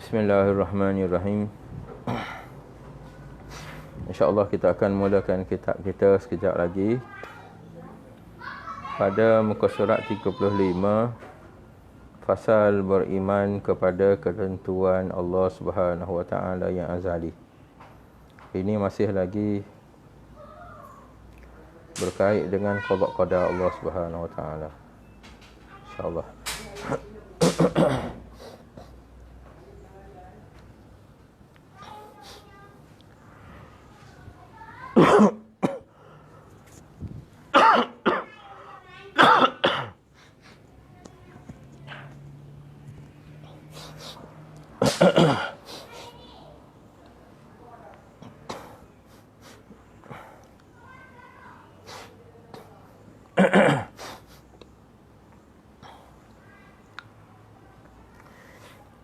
Bismillahirrahmanirrahim. InsyaAllah kita akan mulakan kitab kita sekejap lagi. Pada muka surat 35, fasal beriman kepada ketentuan Allah Subhanahu Wa Taala yang azali. Ini masih lagi berkait dengan qada Allah Subhanahu Wa Taala. InsyaAllah.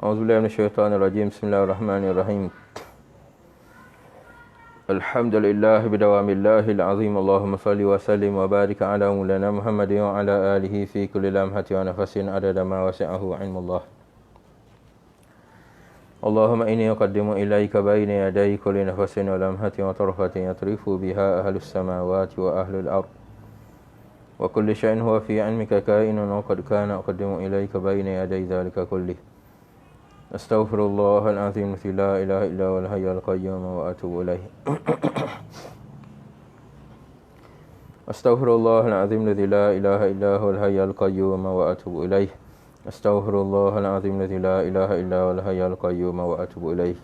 A'udzubillahi minasyaitonirrajim. Bismillahirrahmanirrahim. Alhamdulillah bidawamillahil azim. Allahumma salli wa sallim wa barik ala maulana Muhammadin wa ala alihi fi kulli lamhatin wa nafasin adada ma wasi'ahu ilmullah. Allahumma inni uqaddimu ilaika bayna yaday kulli nafasin wa lamhatin wa tarfatin yatrifu biha ahlus samawati wa ahlul ard. Wa kulli shay'in huwa fi 'ilmika kainun wa qad kana uqaddimu ilaika bayna yaday dhalika kullih. Astaghfirullahal azim la ilaha illa huwal hayyul qayyum wa atubu ilaih. Astaghfirullahal azim la ilaha illa huwal hayyul qayyum wa atubu ilaih. Astaghfirullahal azim la ilaha illa huwal hayyul qayyum wa atubu ilaih.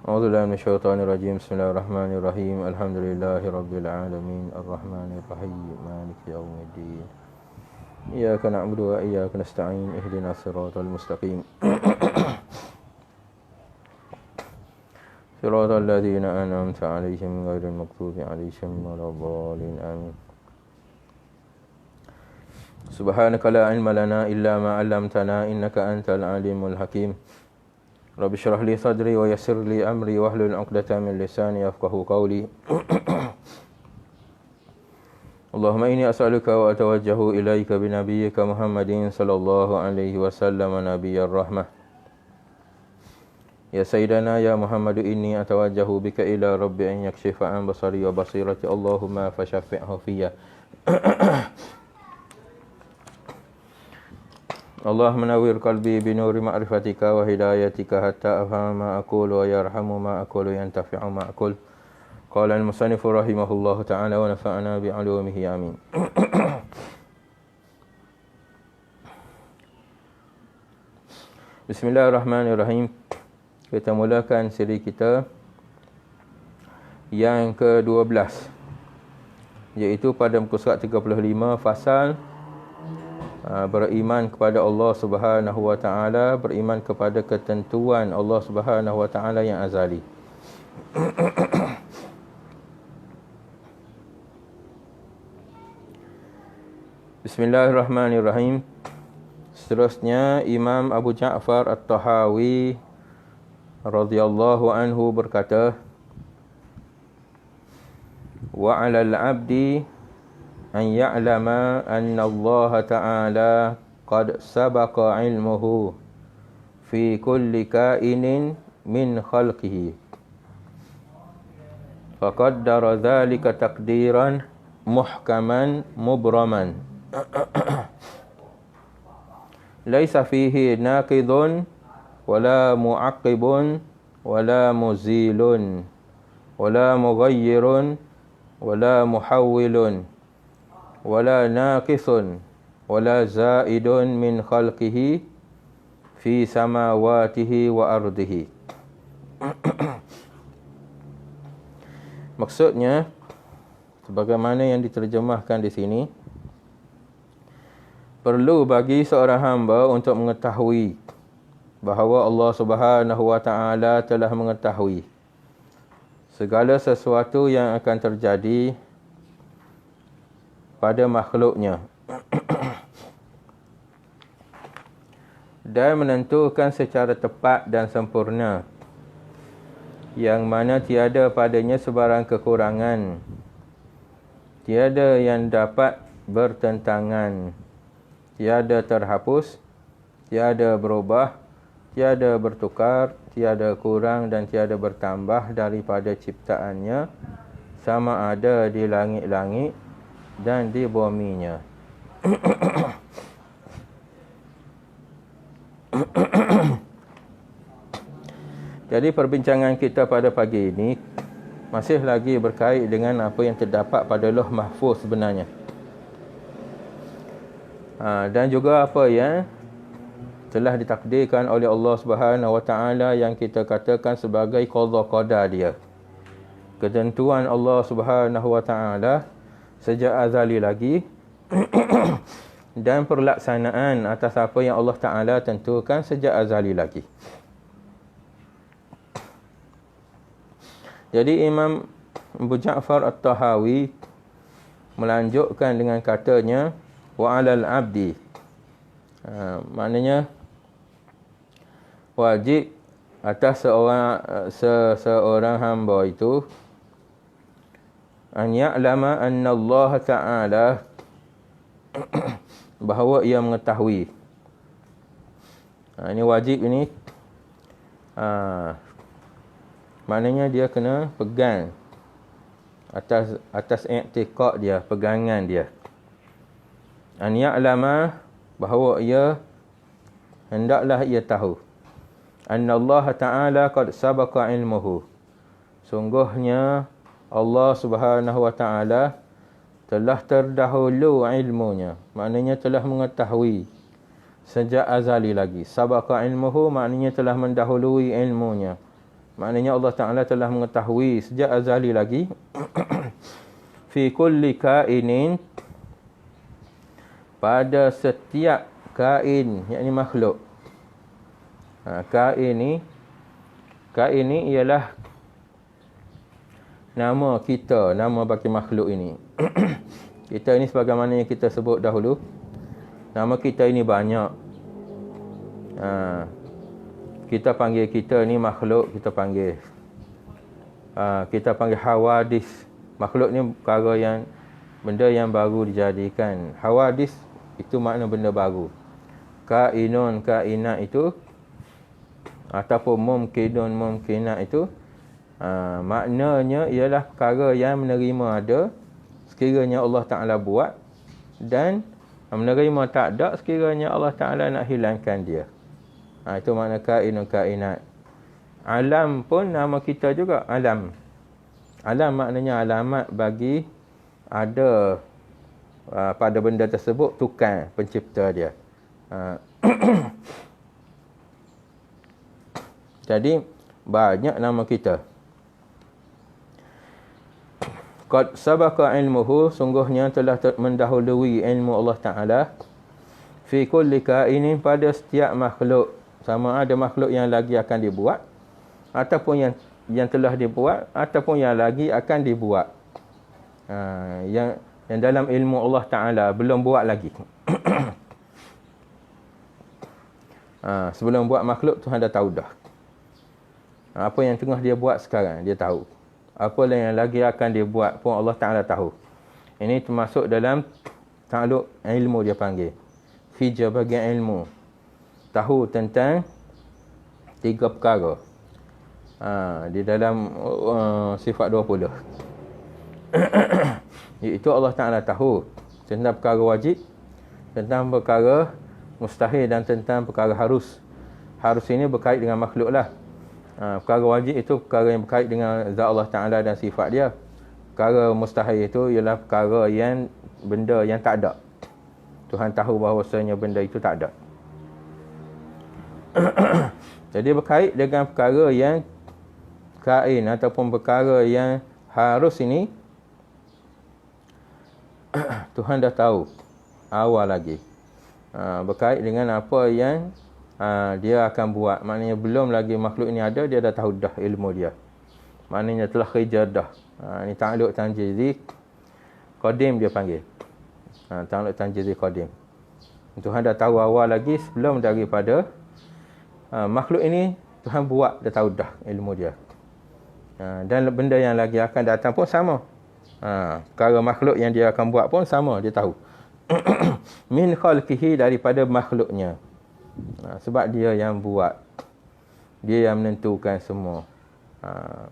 A'udzu billahi minasyaitonir rajim. Bismillahirrahmanirrahim. Alhamdulillahi rabbil alamin arrahmanir rahim maliki yaumiddin. Iyyaka na'budu wa iyyaka nasta'in ihdinas siratal mustaqim. Siratal ladzina an'amta 'alaihim ghairil maghdubi alaihim waladdallin amin. Subhanaka la 'ilma lana illa ma 'allamtana innaka antal alimul hakim. Rabbi shrah li sadri wa yassir li amri wahlul 'uqdatam min lisani yafqahu qawli. Allahumma inni as'aluka wa atawajjahu ilaika binabiyyika Muhammadin sallallahu alaihi wasallam nabiyyar rahmah. Ya sayyidana ya Muhammadu inni atawajjahu bika ila rabbi an yakshifa an basari wa basirati Allahumma fashaffi'hu fiyya. Allahumma nawwir qalbi binuri ma'rifatika wa hidayatika hatta afhama ma aqulu wa yarhamu ma aqulu yantafi'u ma aqulu. Qala al-musannifu rahimahullahu ta'ala wa nafa'ana bi'ulumihi amin. Bismillahirrahmanirrahim. Kita mulakan siri kita yang ke-12, iaitu pada muka surat 35, fasal beriman kepada Allah Subhanahu Wa Ta'ala, beriman kepada ketentuan Allah Subhanahu Wa Ta'ala yang azali. Bismillahirrahmanirrahim. Seterusnya Imam Abu Ja'far At-Tahawi radhiyallahu anhu berkata, wa 'alal 'abdi an ya'lama anna Allah Ta'ala qad sabaqa 'ilmuhu fi kulli kainin min khalqihi faqaddara dhalika taqdiran muhkaman mubraman laisa fihi naqidun wala mu'aqqibun wala muzilun wala mughayyirun wala muhawwilun wala naqisun wala zaidun min khalqihi fi samawatihi wa ardihi. Maksudnya, sebagaimana yang diterjemahkan di sini, perlu bagi seorang hamba untuk mengetahui bahawa Allah Subhanahu Wa Ta'ala telah mengetahui segala sesuatu yang akan terjadi pada makhluknya dan menentukan secara tepat dan sempurna yang mana tiada padanya sebarang kekurangan, tiada yang dapat bertentangan, tiada terhapus, tiada berubah tiada bertukar, tiada kurang dan tiada bertambah daripada ciptaannya, sama ada di langit-langit dan di buminya. Jadi perbincangan kita pada pagi ini masih lagi berkait dengan apa yang terdapat pada Lauh Mahfuz sebenarnya. Dan juga apa yang telah ditakdirkan oleh Allah Subhanahu Wa Taala yang kita katakan sebagai qada qada dia. Ketentuan Allah Subhanahu Wa Taala sejak azali lagi dan perlaksanaan atas apa yang Allah Taala tentukan sejak azali lagi. Jadi Imam Abu Ja'far At-Tahawi melanjutkan dengan katanya wa 'alal 'abdi. Maknanya wajib atas seorang hamba itu an ya'lama anna Allah Ta'ala bahawa ia mengetahui. Ini wajib ini maknanya dia kena pegang atas i'tiqad dia, pegangan dia. An ya'lama bahawa ia hendaklah ia tahu anna Allah Ta'ala qad sabaqa ilmuhu. Sungguhnya Allah Subhanahu Wa Ta'ala telah terdahulu ilmunya. Maknanya telah mengetahui sejak azali lagi. Sabaqa ilmuhu maknanya telah mendahului ilmunya. Maknanya Allah Ta'ala telah mengetahui sejak azali lagi fi kulli kainin, pada setiap kain, yakni makhluk. Kain ni ialah nama kita, nama bagi makhluk ini. Kita ini sebagaimana yang kita sebut dahulu, nama kita ini banyak. Kita panggil kita ni makhluk, kita panggil. Kita panggil hawadis. Makhluk ni perkara yang, benda yang baru dijadikan. Hawadis itu makna benda baru. Kainun, kainat itu, ataupun mumkinun, mumkinat itu, maknanya ialah perkara yang menerima ada sekiranya Allah Ta'ala buat, dan menerima tak ada sekiranya Allah Ta'ala nak hilangkan dia. Itu makna kainun, kainat. Alam pun nama kita juga, alam. Alam maknanya alamat bagi ada pada benda tersebut tukang pencipta dia. Jadi banyak nama kita. Qad sabaqa ilmuhu, sungguhnya telah mendahului ilmu Allah Ta'ala fi kulli kainin, pada setiap makhluk. Sama ada makhluk yang lagi akan dibuat, ataupun yang telah dibuat, ataupun yang lagi akan dibuat. Yang dalam ilmu Allah Ta'ala belum buat lagi. Sebelum buat makhluk, Tuhan dah tahu dah. Apa yang tengah dia buat sekarang, dia tahu. Apa yang lagi akan dia buat pun Allah Ta'ala tahu. Ini termasuk dalam ta'aluk ilmu dia panggil. Fi bagian ilmu. Tahu tentang 3 perkara. Di dalam sifat 20. Iaitu Allah Ta'ala tahu tentang perkara wajib, tentang perkara mustahil, dan tentang perkara harus. Harus ini berkait dengan makhluk lah. Perkara wajib itu perkara yang berkait dengan zat Allah Ta'ala dan sifat dia. Perkara mustahil itu ialah perkara yang, benda yang tak ada. Tuhan tahu bahawasanya benda itu tak ada. Jadi berkait dengan perkara yang kain ataupun perkara yang harus ini, Tuhan dah tahu awal lagi. Berkait dengan apa yang dia akan buat. Maknanya belum lagi makhluk ini ada, dia dah tahu dah ilmu dia. Maknanya telah kerja dah. Ini ta'aluk tanjizi qadim dia panggil. Ta'aluk tanjizi qadim. Tuhan dah tahu awal lagi sebelum daripada makhluk ini Tuhan buat, dah tahu dah ilmu dia. Dan benda yang lagi akan datang pun sama. Perkara makhluk yang dia akan buat pun sama, dia tahu. Min khalqihi, daripada makhluknya. Sebab dia yang buat. Dia yang menentukan semua.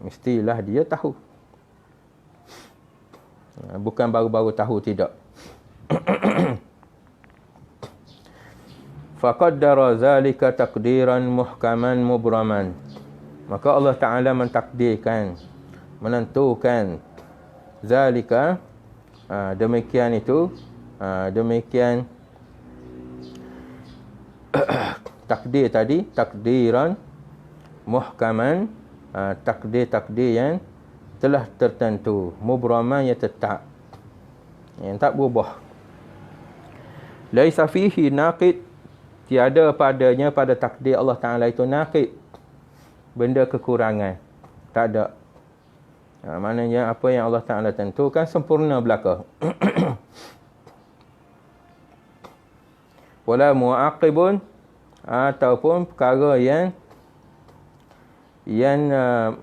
Mestilah dia tahu. Bukan baru-baru tahu, tidak. Faqaddara zalika taqdiran muhkaman mubraman. Maka Allah Ta'ala mentakdirkan, menentukan zalika, demikian itu, demikian takdir tadi, takdiran muhkaman, takdir-takdir yang telah tertentu, mubraman yang tetap, yang tak berubah. Laisa fihi naqid, tiada padanya pada takdir Allah Ta'ala itu naqid, benda kekurangan, tak ada. Maknanya apa yang Allah Ta'ala tentukan sempurna belaka. Wala mu'aqibun, ataupun perkara yang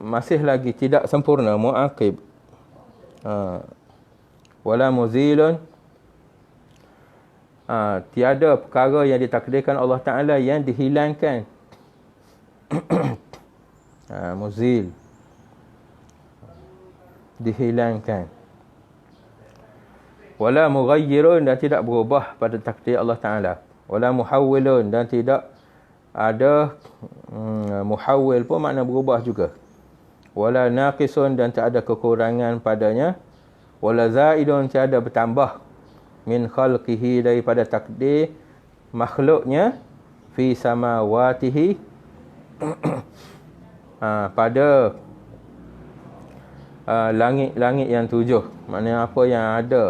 masih lagi tidak sempurna, mu'aqib. Wala muzilun, tiada perkara yang ditakdirkan Allah Ta'ala yang dihilangkan. Muzil, dihilangkan. Wala mughayyirun, dan tidak berubah pada takdir Allah Ta'ala. Wala muhawwilun, dan tidak ada muhawwil pun makna berubah juga. Wala naqisun, dan tak ada kekurangan padanya. Wala zaidun, tiada bertambah min khalqihi, daripada takdir makhluknya, fi samawatihi, pada langit-langit yang 7. Maknanya apa yang ada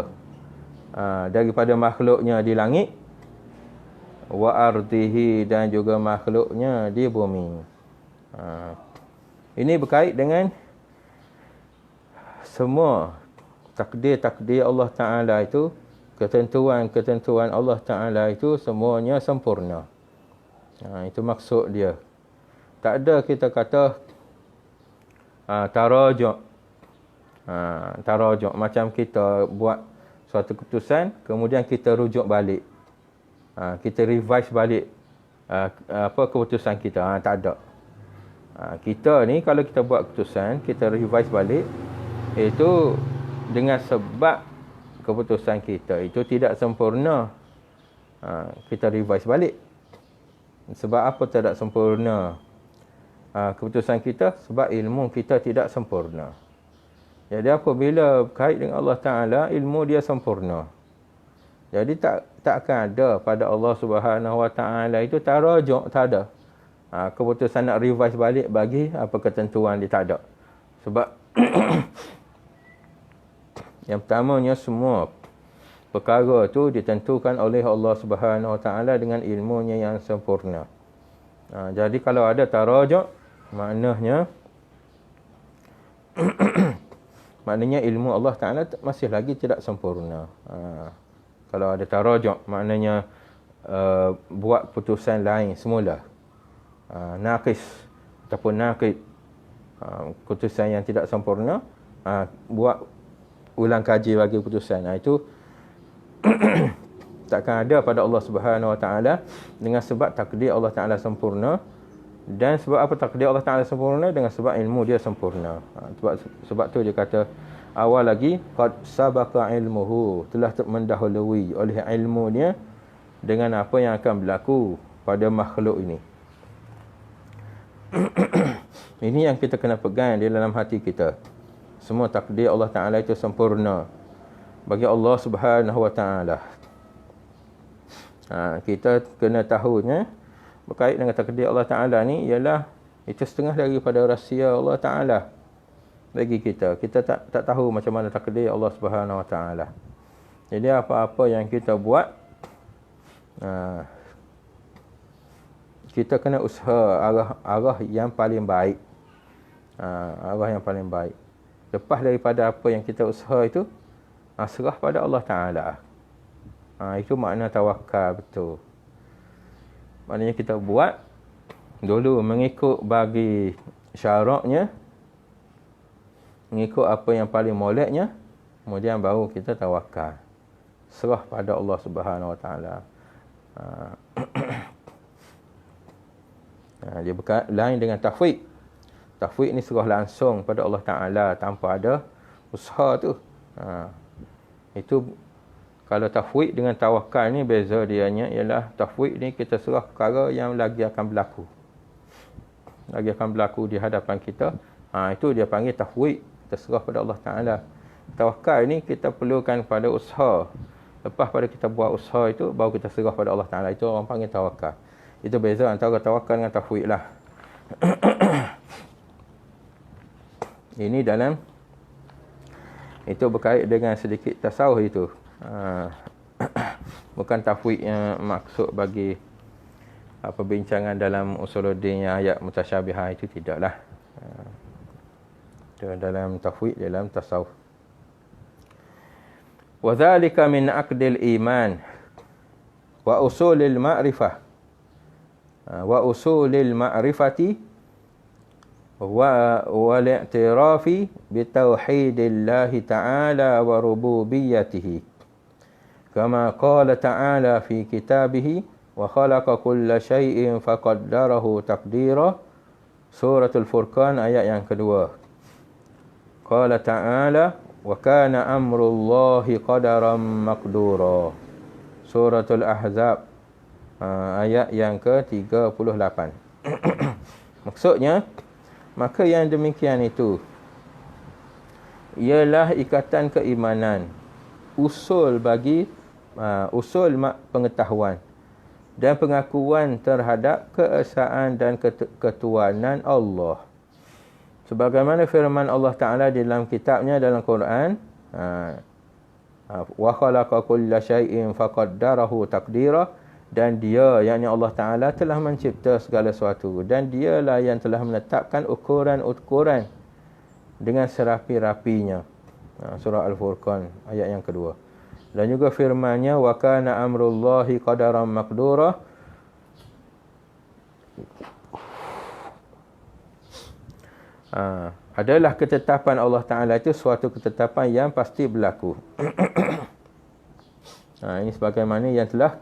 daripada makhluknya di langit, wa ardihi, dan juga makhluknya di bumi. Ini berkait dengan semua takdir-takdir Allah Ta'ala itu, ketentuan-ketentuan Allah Ta'ala itu semuanya sempurna. Itu maksud dia. Tak ada kita kata tarajuk. Tarajuk macam kita buat suatu keputusan, kemudian kita rujuk balik. Kita revise balik keputusan kita. Tak ada. Kita ni kalau kita buat keputusan, kita revise balik, itu dengan sebab keputusan kita itu tidak sempurna, kita revise balik. Sebab apa tidak sempurna keputusan kita? Sebab ilmu kita tidak sempurna. Jadi apabila berkait dengan Allah Ta'ala, ilmu dia sempurna. Jadi tak akan ada pada Allah Subhanahu Wa Ta'ala itu tarajuk, tak ada. Keputusan nak revise balik bagi apa ketentuan dia, tak ada. Sebab yang pertamanya semua perkara tu ditentukan oleh Allah Subhanahu Wa Ta'ala dengan ilmunya yang sempurna. Jadi kalau ada tarajuk, maknanya maknanya ilmu Allah Ta'ala masih lagi tidak sempurna. Kalau ada tarajuk, maknanya buat keputusan lain semula. Naqis ataupun naqid, keputusan yang tidak sempurna, buat ulang kaji bagi keputusan. Itu takkan ada pada Allah Subhanahu Wa Ta'ala, dengan sebab takdir Allah Ta'ala sempurna. Dan sebab apa takdir Allah Ta'ala sempurna? Dengan sebab ilmu dia sempurna. Sebab tu dia kata awal lagi, qad sabaqa ilmuhu, telah mendahului oleh ilmu dia dengan apa yang akan berlaku pada makhluk ini. Ini yang kita kena pegang di dalam hati kita. Semua takdir Allah Ta'ala itu sempurna bagi Allah Subhanahu Wa Ta'ala. Kita kena tahunya berkait dengan takdir Allah Ta'ala ni ialah itu setengah daripada rahsia Allah Ta'ala bagi kita. Kita tak tahu macam mana takdir Allah Subhanahu Wa Ta'ala. Jadi apa-apa yang kita buat, kita kena usaha arah yang paling baik. Arah yang paling baik. Lepas daripada apa yang kita usaha itu, serah pada Allah Ta'ala. Itu makna tawakal betul. Maknanya kita buat dulu mengikut bagi syaratnya, mengikut apa yang paling moleknya, kemudian baru kita tawakal. Serah pada Allah Subhanahu Wa Ta'ala. Dia lain dengan tafwid. Tafwid ni serah langsung pada Allah Ta'ala tanpa ada usaha tu. Itu kalau tafwid dengan tawakal ni beza dianya ialah tafwid ni kita serah perkara yang lagi akan berlaku. Lagi akan berlaku di hadapan kita. Itu dia panggil tafwid. Kita serah pada Allah Ta'ala. Tawakal ni kita perlukan pada usaha. Lepas pada kita buat usaha itu, baru kita serah pada Allah Ta'ala. Itu orang panggil tawakal. Itu beza antara tawakal dengan tafwid lah. Ini dalam, itu berkait dengan sedikit tasawuf itu. Bukan tafwid yang maksud bagi perbincangan dalam usuluddin yang ayat mutasyabihah itu, tidaklah. Itu dalam tafwid, dalam tasawuf. Wa dzalika min aqdil iman wa usulil ma'rifah wa usulil ma'rifati wa wal-i'tirafi bi tauhidillahi ta'ala wa rububiyyatihi kama qala ta'ala fi kitabihi wa khalaqa kulla syai'in faqaddarahu taqdira. Suratul Furqan ayat yang kedua. Qala ta'ala wa kana amrullahi qadaran maqdura. Suratul Ahzab ayat yang ke-38. Maksudnya, maka yang demikian itu ialah ikatan keimanan, usul bagi usul pengetahuan dan pengakuan terhadap keesaan dan ketuanan Allah. Sebagaimana firman Allah Ta'ala di dalam kitabnya dalam Quran, wa khalaqa kulla syai'in faqaddarahu taqdira, dan dia, yakni Allah Ta'ala, telah mencipta segala sesuatu, dan dialah yang telah menetapkan ukuran-ukuran dengan serapi-rapinya. Surah Al-Furqan ayat yang kedua. Dan juga firman-Nya, wa kana amrullahi qadaran maqdura. Adalah ketetapan Allah Ta'ala itu suatu ketetapan yang pasti berlaku. Ini sebagaimana yang telah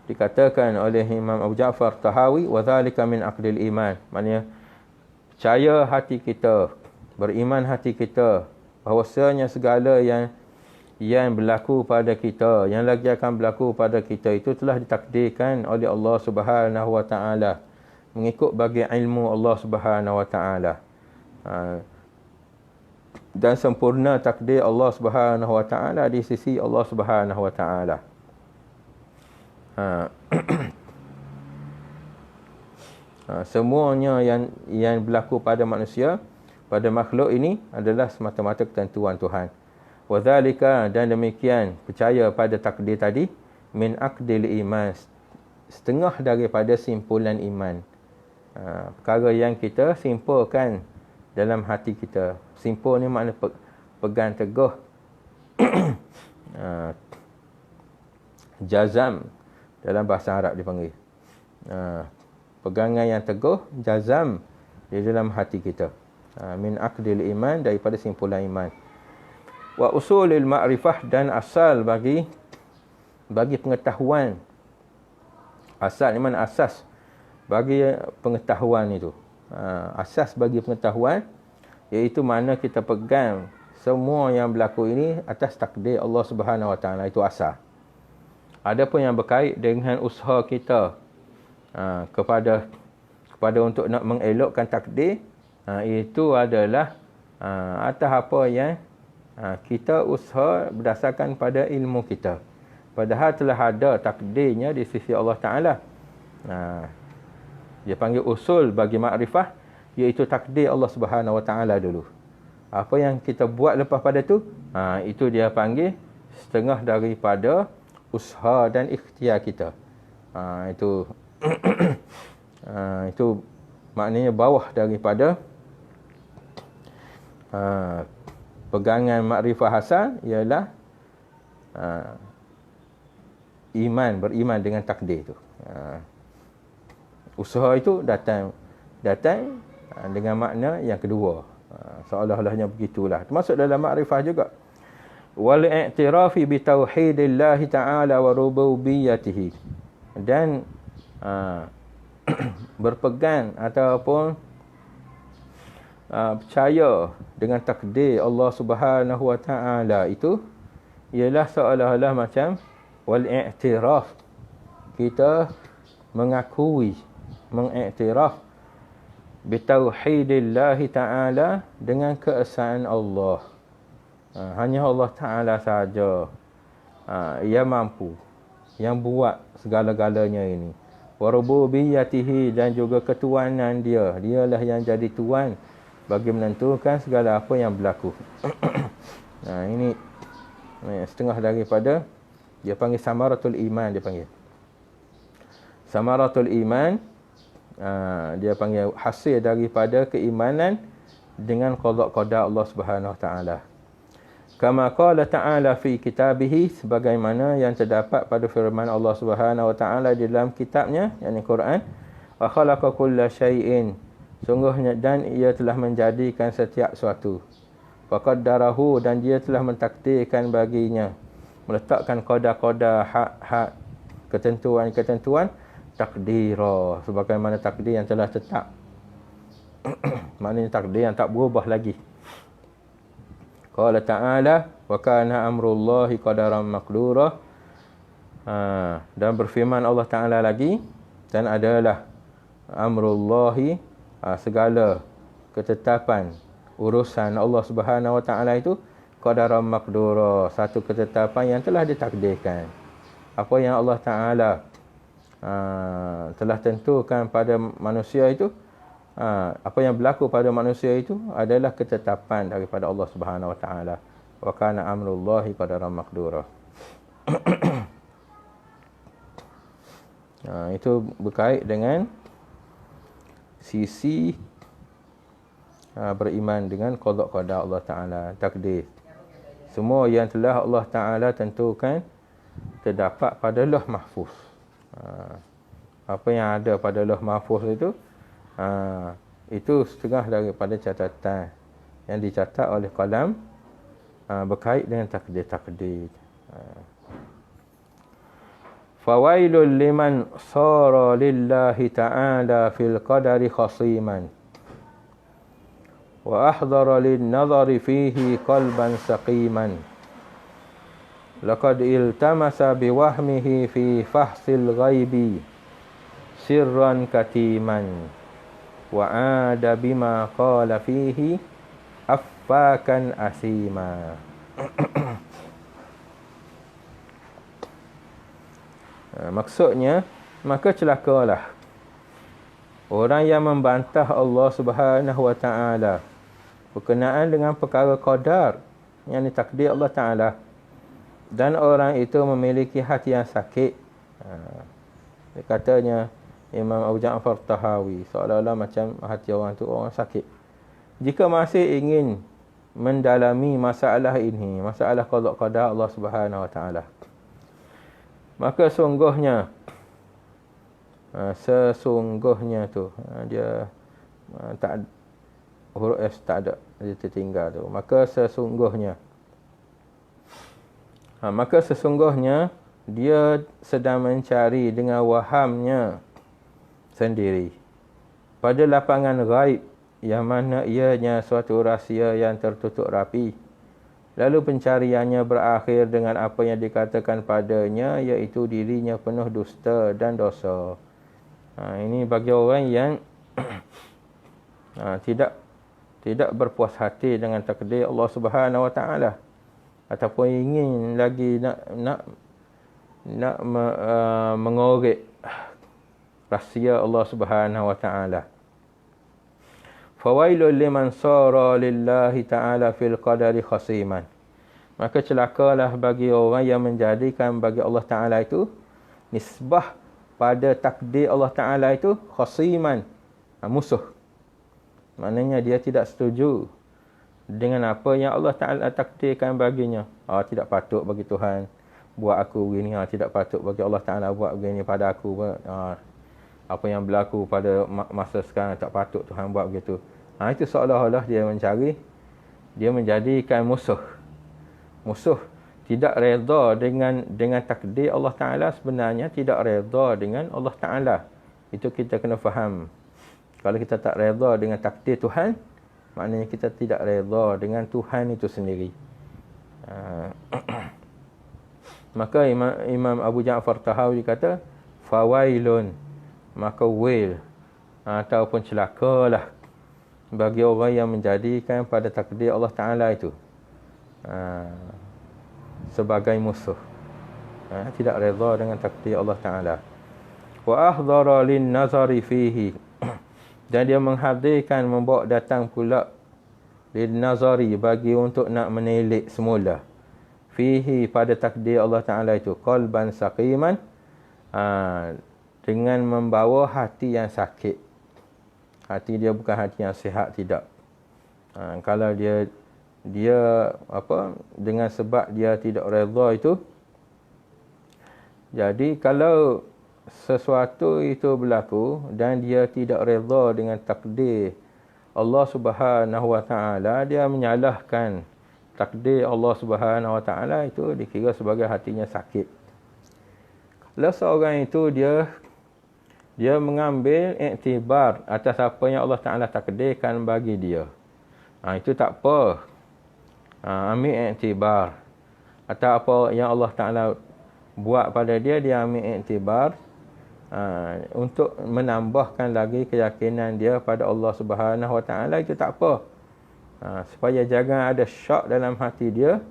dikatakan oleh Imam Abu Ja'far Tahawi, wa dzalika min aqdil iman. Maknanya percaya hati kita, beriman hati kita bahawasanya segala yang berlaku pada kita, yang lagi akan berlaku pada kita itu telah ditakdirkan oleh Allah Subhanahu wa Ta'ala mengikut bagi ilmu Allah Subhanahu wa Ta'ala. Dan sempurna takdir Allah Subhanahu wa Ta'ala di sisi Allah Subhanahu wa Ta'ala. Semuanya yang berlaku pada manusia, pada makhluk ini adalah semata-mata ketentuan Tuhan. Wa dzalika, dan demikian percaya pada takdir tadi, min aqdil iman, setengah daripada simpulan iman. Perkara yang kita simpulkan dalam hati kita. Simpul ni makna pegang teguh. Jazam dalam bahasa Arab dipanggil. Pegangan yang teguh, jazam di dalam hati kita. Min aqdil iman, daripada simpulan iman. Wa usulil ma'rifah, dan asal bagi pengetahuan. Asal ni mana asas bagi pengetahuan itu. Asas bagi pengetahuan, iaitu mana kita pegang semua yang berlaku ini atas takdir Allah Subhanahu wa Ta'ala. Itu asal. Adapun yang berkait dengan usaha kita kepada untuk nak mengelokkan takdir, itu adalah atas apa yang kita usaha berdasarkan pada ilmu kita. Padahal telah ada takdirnya di sisi Allah Ta'ala. Dia panggil usul bagi makrifah, iaitu takdir Allah Subhanahu wa Ta'ala dulu. Apa yang kita buat lepas pada itu dia panggil setengah daripada usaha dan ikhtiar kita. Itu itu maknanya bawah daripada pegangan makrifah hasan ialah beriman dengan takdir itu. Usaha itu datang dengan makna yang kedua. Seolah-olahnya begitulah. Termasuk dalam makrifah juga. Wal i'tirafi bi tauhidillahi ta'ala wa rububiyyatihi. Dan berpegang ataupun percaya dengan takdir Allah Subhanahu Wa Taala itu ialah seolah-olah macam wal i'tiraf, kita mengakui, mengiktiraf bitauhidillah ta'ala, dengan keesaan Allah. Hanya Allah Ta'ala sahaja yang mampu, yang buat segala-galanya ini. Wa rububiyyatihi, dan juga ketuanan dia. Dialah yang jadi tuan bagi menentukan segala apa yang berlaku. Ini setengah daripada, dia panggil samaratul iman, dia panggil. Samaratul iman, dia panggil hasil daripada keimanan dengan qada Allah Subhanahu Wa Taala. Kama qala ta'ala fi kitabihi, sebagaimana yang terdapat pada firman Allah Subhanahu Wa Taala di dalam kitabnya, yakni Quran. Wa khalaqa kulla syai'in, sungguhnya dan ia telah menjadikan setiap suatu. Faqaddarahu, dan dia telah mentakdirkan baginya, meletakkan qada-qada, hak-hak, ketentuan-ketentuan, takdira, sebagaimana takdir yang telah tetap. Maknanya takdir yang tak berubah lagi. Qala ta'ala wa kana amrullahi qadaran maqdura. Dan berfirman Allah Ta'ala lagi, dan adalah amrullahi, segala ketetapan urusan Allah Subhanahu Wa Taala itu qadaran maqdura, satu ketetapan yang telah ditakdirkan. Apa yang Allah Ta'ala telah tentukan pada manusia itu, apa yang berlaku pada manusia itu adalah ketetapan daripada Allah Subhanahu Wa Taala. Wa kana amrullahi qadaran maqdura. Itu berkait dengan sisi beriman dengan qada Allah Ta'ala, takdir. Semua yang telah Allah Ta'ala tentukan terdapat pada Lauh Mahfuz. Apa yang ada pada Lauh Mahfuz itu setengah daripada catatan yang dicatat oleh qalam berkait dengan takdir-takdir. Fawailul liman sara lillahi ta'ala fil qadari khasiman wa ahdara lin nadhari fihi qalban saqiman. Laqad iltamasa biwahmihi fi fahsil ghaibi sirran katiman wa ada bima qala fihi affakan asima. Maksudnya, maka celakalah orang yang membantah Allah Subhanahu Wa Taala berkenaan dengan perkara qadar, yang takdir Allah Taala, dan orang itu memiliki hati yang sakit. Katanya Imam Abu Ja'far Tahawi, seolah-olah macam hati orang tu orang sakit. Jika masih ingin mendalami masalah ini, masalah qada Allah Subhanahu Wa Taala, maka sesungguhnya tu dia tak, huruf S tak ada, dia tertinggal tu. Maka sesungguhnya dia sedang mencari dengan wahamnya sendiri pada lapangan ghaib, yang mana ianya suatu rahsia yang tertutup rapi. Lalu pencariannya berakhir dengan apa yang dikatakan padanya, iaitu dirinya penuh dusta dan dosa. Ini bagi orang yang tidak berpuas hati dengan takdir Allah Subhanahu Wa Taala, ataupun ingin lagi nak mengorek rahsia Allah Subhanahu Wa Taala. Fawailul liman sara lillahi ta'ala fil qadari khasiman. Maka celakalah bagi orang yang menjadikan bagi Allah Ta'ala itu nisbah pada takdir Allah Ta'ala itu khasiman, musuh. Maknanya dia tidak setuju dengan apa yang Allah Ta'ala takdirkan baginya. Tidak patut bagi Tuhan buat aku begini, tidak patut bagi Allah Ta'ala buat begini pada aku. Apa yang berlaku pada masa sekarang tak patut Tuhan buat begitu. Itu seolah-olah dia mencari, dia menjadikan musuh tidak redha dengan takdir Allah Ta'ala. Sebenarnya tidak redha dengan Allah Ta'ala. Itu kita kena faham. Kalau kita tak redha dengan takdir Tuhan, maknanya kita tidak redha dengan Tuhan itu sendiri. Maka Imam Abu Ja'far Tahawi kata, fawailun, maka wail ataupun celakalah bagi orang yang menjadikan pada takdir Allah Ta'ala itu sebagai musuh, tidak redha dengan takdir Allah Ta'ala. Wa ahdara lin nazari fihi, dan dia menghadirkan, membawa datang pula lin nazari, bagi untuk nak menilik semula, fihi, pada takdir Allah Ta'ala itu, qalban saqiman, dengan membawa hati yang sakit. Hati dia bukan hati yang sihat, tidak. Kalau dia dengan sebab dia tidak redha itu, jadi kalau sesuatu itu berlaku dan dia tidak redha dengan takdir Allah Subhanahu Wa Taala, dia menyalahkan takdir Allah Subhanahu Wa Taala, itu dikira sebagai hatinya sakit. Kalau seorang itu dia mengambil iktibar atas apa yang Allah Ta'ala takdirkan bagi dia, itu tak apa. Ambil iktibar atau apa yang Allah Ta'ala buat pada dia, dia ambil iktibar untuk menambahkan lagi keyakinan dia pada Allah Subhanahu Wa Ta'ala, itu tak apa. Supaya jangan ada syak dalam hati dia,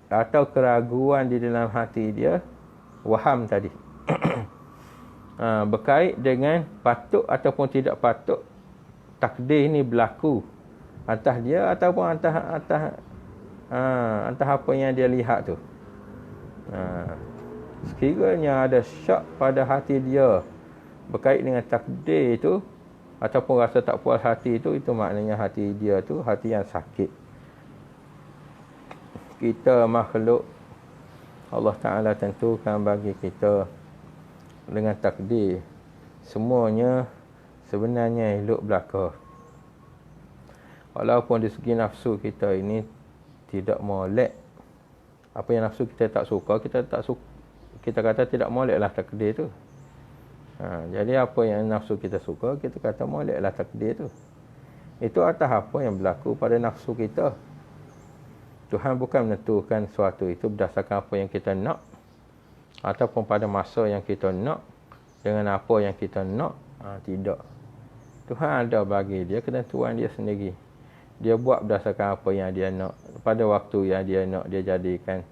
atau keraguan di dalam hati dia, waham tadi. Berkait dengan patut ataupun tidak patut takdir ini berlaku atas dia ataupun atas apa yang dia lihat tu. Sekiranya ada syak pada hati dia berkait dengan takdir itu, ataupun rasa tak puas hati itu maknanya hati dia tu hati yang sakit. Kita makhluk Allah Ta'ala tentukan bagi kita dengan takdir, semuanya sebenarnya elok belaka. Walaupun di segi nafsu kita ini tidak molek, apa yang nafsu kita tak suka, kita kata tidak moleklah takdir tu. Jadi apa yang nafsu kita suka, kita kata moleklah takdir tu. Itu atas apa yang berlaku pada nafsu kita. Tuhan bukan menentukan sesuatu itu berdasarkan apa yang kita nak, ataupun pada masa yang kita nak, dengan apa yang kita nak. Tidak. Tuhan ada bagi dia ketentuan dia sendiri. Dia buat berdasarkan apa yang dia nak, pada waktu yang dia nak, dia jadikan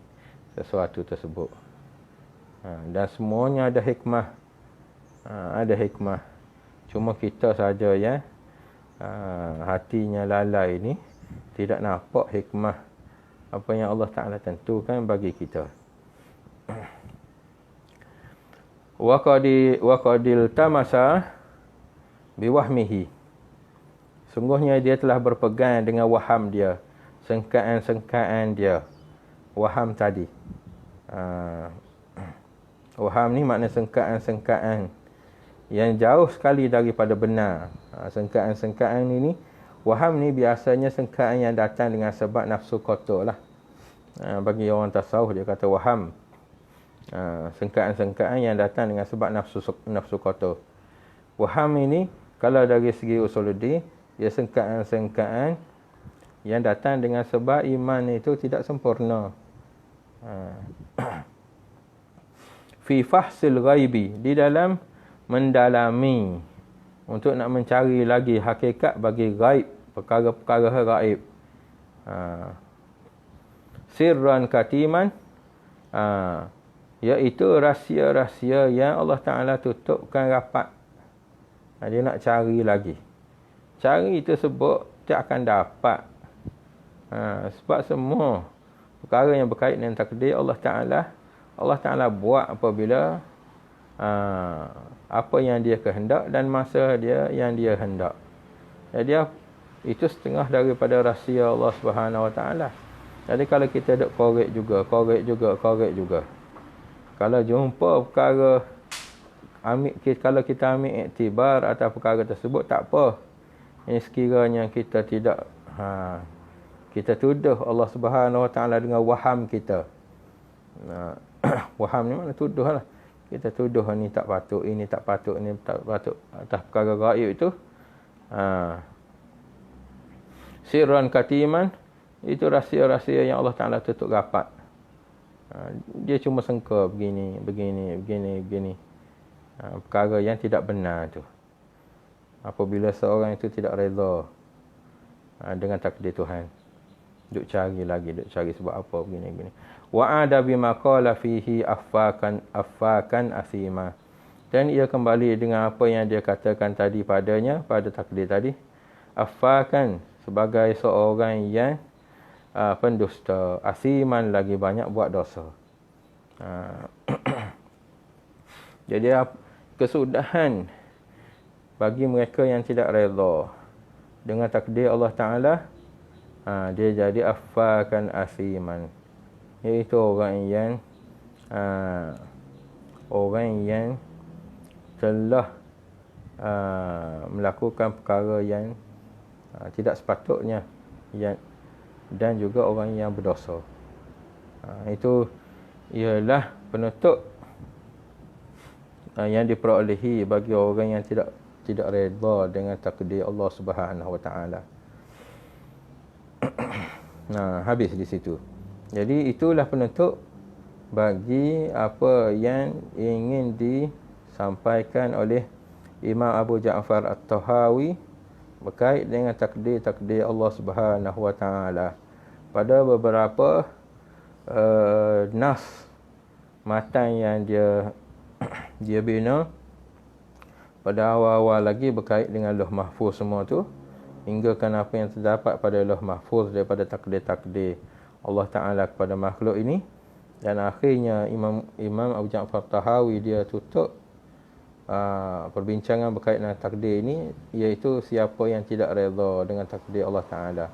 sesuatu tersebut. Dan semuanya ada hikmah. Ada hikmah. Cuma kita saja yang hatinya lalai ini, tidak nampak hikmah apa yang Allah Ta'ala tentukan bagi kita. Wa qadil tamasa biwahmihi, sungguhnya dia telah berpegang dengan waham dia, sengkaan-sengkaan dia. Waham tadi, waham ni makna sengkaan-sengkaan yang jauh sekali daripada benar. Sengkaan-sengkaan ini, waham ni biasanya sengkaan yang datang dengan sebab nafsu kotor lah. Bagi orang tasawuf dia kata waham, sengkaan-sengkaan yang datang dengan sebab nafsu kotor. Waham ini kalau dari segi usuluddin, dia sengkaan-sengkaan yang datang dengan sebab iman itu tidak sempurna. Fi fahsil ghaibi, di dalam mendalami untuk nak mencari lagi hakikat bagi gaib, perkara-perkara gaib. Sirran katiman, iaitu rahsia-rahsia yang Allah Ta'ala tutupkan rapat. Dia nak cari lagi. Cari tersebut tak akan dapat. Sebab semua perkara yang berkait dengan takdir Allah Ta'ala buat apabila apa yang dia kehendak dan masa dia yang dia hendak. Jadi itu setengah daripada rahsia Allah Subhanahu Wa Ta'ala. Jadi kalau kita duk korek juga. Kalau jumpa perkara, kalau kita ambil iktibar atas perkara tersebut, tak apa. Ini sekiranya kita tidak kita tuduh Allah Subhanahu Wa Ta'ala dengan waham kita. Waham ni mana tuduh lah. Kita tuduh ni tak patut, ini tak patut, ini tak patut atas perkara gaib itu. Sirran katiman, itu rahsia-rahsia yang Allah Ta'ala tutup rapat. Dia cuma sangka begini. Perkara yang tidak benar tu. Apabila seorang itu tidak reda dengan takdir Tuhan, duk cari lagi, duk cari sebab apa begini. Wa'ada bima qala fihi affakan asima. Dan ia kembali dengan apa yang dia katakan tadi padanya, pada takdir tadi. Affakan, sebagai seorang yang pendusta, asiman, lagi banyak buat dosa. Jadi kesudahan bagi mereka yang tidak reda dengan takdir Allah Ta'ala, dia jadi affakan asiman, iaitu orang yang telah melakukan perkara yang tidak sepatutnya, dan juga orang yang berdosa. Itu ialah penutup yang diperolehi bagi orang yang tidak redha dengan takdir Allah Subhanahu Wa Taala. Habis di situ. Jadi itulah penutup bagi apa yang ingin disampaikan oleh Imam Abu Ja'far At-Tahawi berkait dengan takdir Allah Subhanahu Wa Taala pada beberapa nas matan yang dia bina pada awal-awal lagi berkait dengan Lauh Mahfuz semua tu, hingga kan apa yang terdapat pada Lauh Mahfuz daripada takdir Allah Ta'ala kepada makhluk ini. Dan akhirnya Imam Abu Ja'far Tahawi dia tutup perbincangan berkait dengan takdir ini, iaitu siapa yang tidak redha dengan takdir Allah Ta'ala,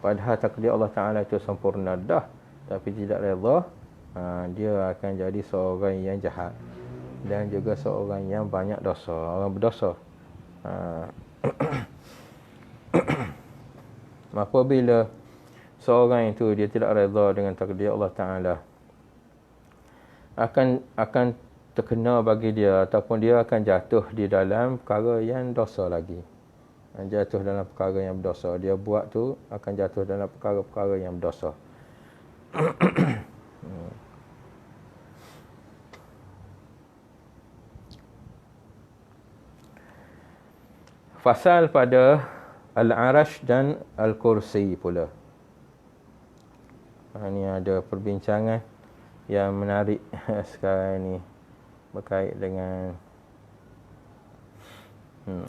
padahal takdir Allah Ta'ala itu sempurna dah, tapi tidak redha, dia akan jadi seorang yang jahat dan juga seorang yang banyak dosa, orang berdosa. Apabila seorang itu dia tidak redha dengan takdir Allah Ta'ala, akan terkena bagi dia, ataupun dia akan jatuh di dalam perkara yang dosa lagi. Jatuh dalam perkara yang berdosa. Dia buat tu akan jatuh dalam perkara-perkara yang berdosa. Fasal pada Al-Arash dan Al-Kursi pula. Ini ada perbincangan yang menarik sekarang ni berkait dengan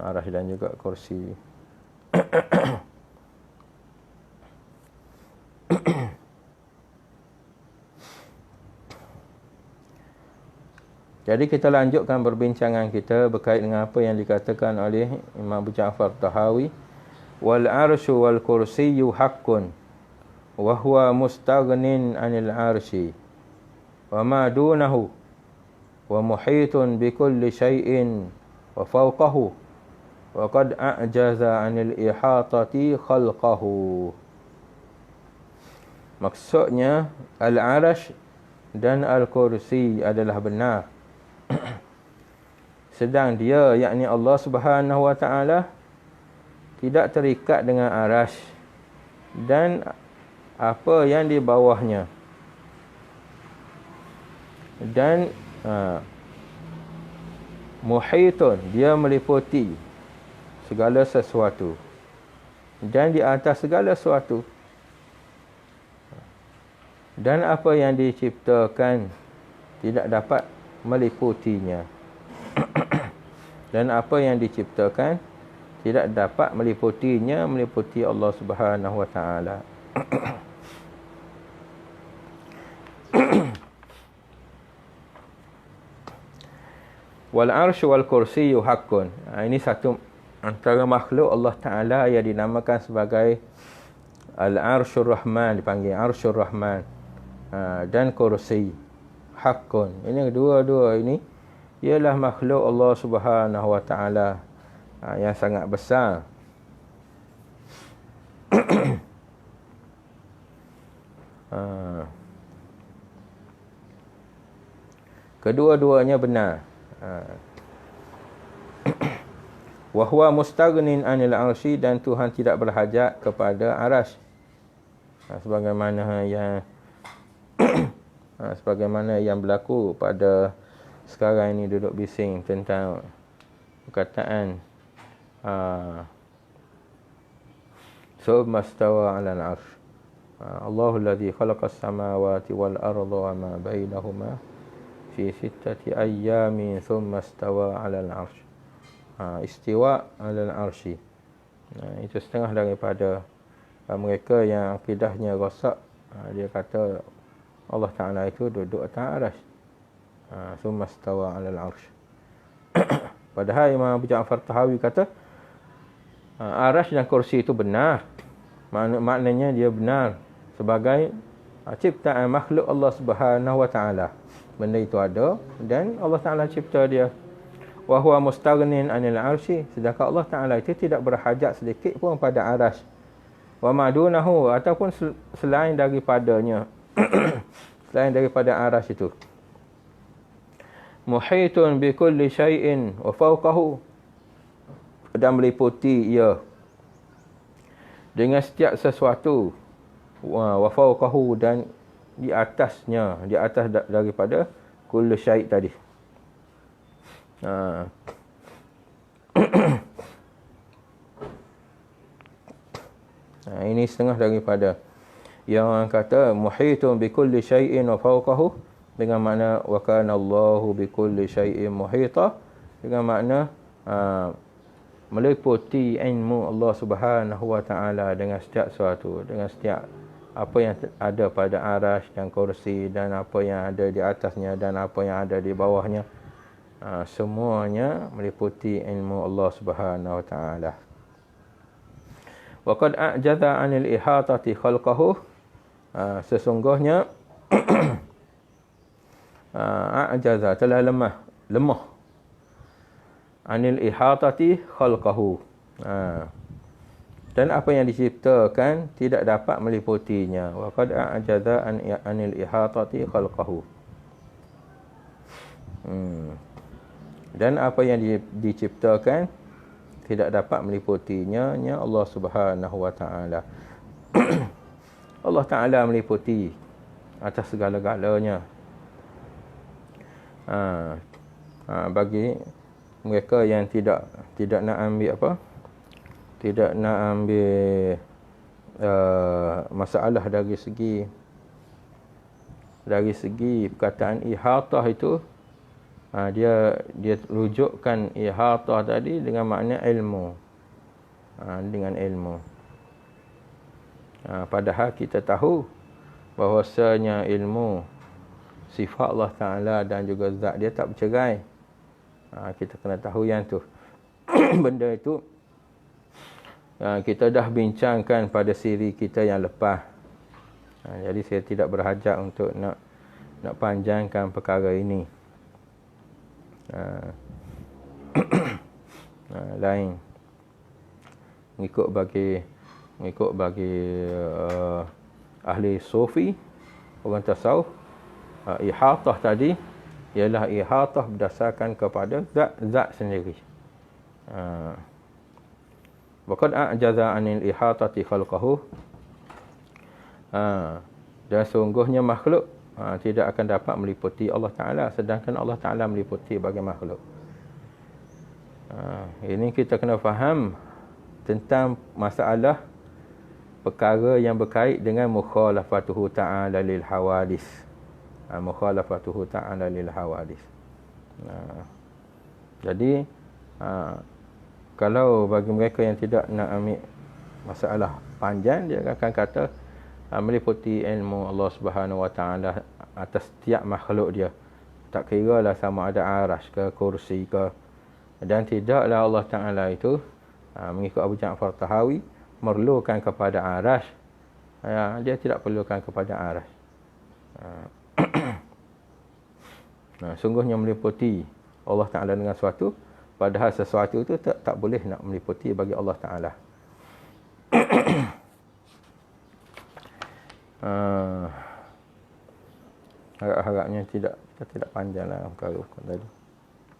Arash dan juga Kursi. Jadi kita lanjutkan perbincangan kita berkait dengan apa yang dikatakan oleh Imam Abu Ja'far Tahawi. Wal arsyu wal kursiyyu haqqun wa huwa mustaghnin 'anil arsy wa ma dunahu wa muhitun bi kulli syai'in wa fawqahu wa qad a'jaza 'anil ihatati khalqahu. Maksudnya al-arsh dan al-kursi adalah benar. Sedang dia, yakni Allah Subhanahu Wa Taala, tidak terikat dengan arasy dan apa yang di bawahnya, dan muhitun, dia meliputi segala sesuatu, dan di atas segala sesuatu, dan apa yang diciptakan tidak dapat meliputinya. Dan apa yang diciptakan tidak dapat meliputinya, meliputi Allah Subhanahu Wa Taala. Wal arsy wal kursiyyu haqqun. Ini satu antara makhluk Allah Taala yang dinamakan sebagai Al-Arsyur Rahman, dipanggil Arsyur Rahman, dan kursi haqqun. Ini dua-dua ini ialah makhluk Allah Subhanahu Wa Taala yang sangat besar. Kedua-duanya benar. Wa huwa mustaghnin 'anil 'arsy, dan Tuhan tidak berhajat kepada arasy. Sebagaimana yang berlaku pada sekarang ini duduk bising tentang perkataan summa stawa 'alal 'arsy. Allahu alladhi khalaqas samawati wal arda wa ma bainahuma fi sittati ayyamin thumma stawa 'alal 'arsy. Istiwa 'alal 'arsy. Itu setengah daripada mereka yang akidahnya rosak. Dia kata Allah Ta'ala itu duduk atas arasy. Thumma stawa 'alal 'arsy. Padahal Imam Abu Ja'far Tahawi kata arasy dan kursi itu benar. Maknanya dia benar sebagai ciptaan makhluk Allah Subhanahu Wa Ta'ala. Benda itu ada dan Allah Ta'ala cipta dia. Wa huwa mustaghnin 'anil 'arsy, sedangkan Allah Ta'ala itu tidak berhajat sedikit pun pada arasy. Wa madunahu, ataupun selain daripadanya. Selain daripada arasy itu. Muhitun bi kulli syai'in wa fawqahu, dan meliputi ia dengan setiap sesuatu, wa fawqahu, dan di atasnya, di atas daripada kullu syai' tadi. Ini setengah daripada yang orang kata muhitun bi kulli syai'in wa fawqahu, dengan makna wa kana Allahu bi kulli syai'in muhita, dengan makna meliputi ilmu Allah Subhanahu Wa Ta'ala dengan setiap sesuatu, dengan setiap apa yang ada pada arasy dan kursi, dan apa yang ada di atasnya dan apa yang ada di bawahnya. Semuanya meliputi ilmu Allah Subhanahu Wa Ta'ala. Wa qad a'jaza 'anil ihatati khalqahu, sesungguhnya a'jaza, telah lemah 'anil ihatati khalqahu, dan apa yang diciptakan tidak dapat meliputinya. Wa qad a'jaza 'anil ihatati khalqahu, dan apa yang diciptakan tidak dapat meliputinya, nya Allah Subhanahu Wa Ta'ala. Allah Ta'ala meliputi atas segala-galanya. Bagi mereka yang tidak nak ambil apa? Tidak nak ambil masalah dari segi perkataan ihatah itu, dia rujukkan ihatah tadi dengan makna ilmu. Dengan ilmu. Padahal kita tahu bahawasanya ilmu sifat Allah Ta'ala dan juga zat dia tak bercerai. Kita kena tahu yang tu. Benda itu kita dah bincangkan pada siri kita yang lepas. Jadi saya tidak berhajat untuk nak panjangkan perkara ini. Lain mengikut bagi ahli sufi, orang tasawuf, ihatah tadi ialah ihatah berdasarkan kepada zat sendiri. Waqad a'jaza 'anil ihatati khalqahu, dan sungguhnya makhluk tidak akan dapat meliputi Allah Ta'ala, sedangkan Allah Ta'ala meliputi bagi makhluk. Ini kita kena faham tentang masalah perkara yang berkait dengan mukhalafatuhu ta'ala lil hawadis. Mukhalafatuhu ta'ala lil hawadis. Jadi kalau bagi mereka yang tidak nak ambil masalah panjang, dia akan kata meliputi ilmu Allah Subhanahu Wa Ta'ala atas setiap makhluk dia. Tak kira lah sama ada arasy ke kursi ke. Dan tidaklah Allah Ta'ala itu mengikut Abu Ja'far Tahawi memerlukan kepada arasy. Dia tidak perlukan kepada arasy. Sungguhnya meliputi Allah Ta'ala dengan sesuatu, padahal sesuatu itu tak boleh nak meliputi bagi Allah Ta'ala. Harap-harapnya tidak Kita tidak panjanglah perkara tadi.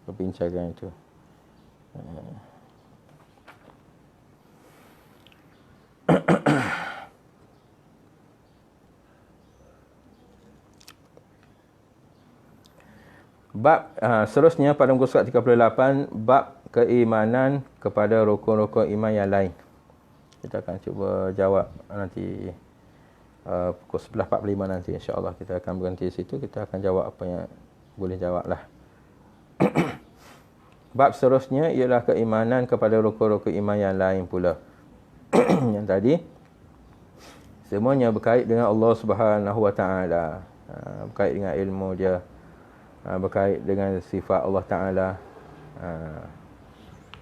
Perbincangan itu. Bab seterusnya pada muka surat 38, bab keimanan kepada rukun-rukun iman yang lain. Kita akan cuba jawab nanti pukul 11.45 nanti, insya-Allah kita akan berhenti situ, kita akan jawab apa yang boleh jawablah. Bab seterusnya ialah keimanan kepada rukun-rukun iman yang lain pula. Yang tadi semuanya berkait dengan Allah Subhanahu Wa Taala, berkait dengan ilmu dia, berkait dengan sifat Allah Taala.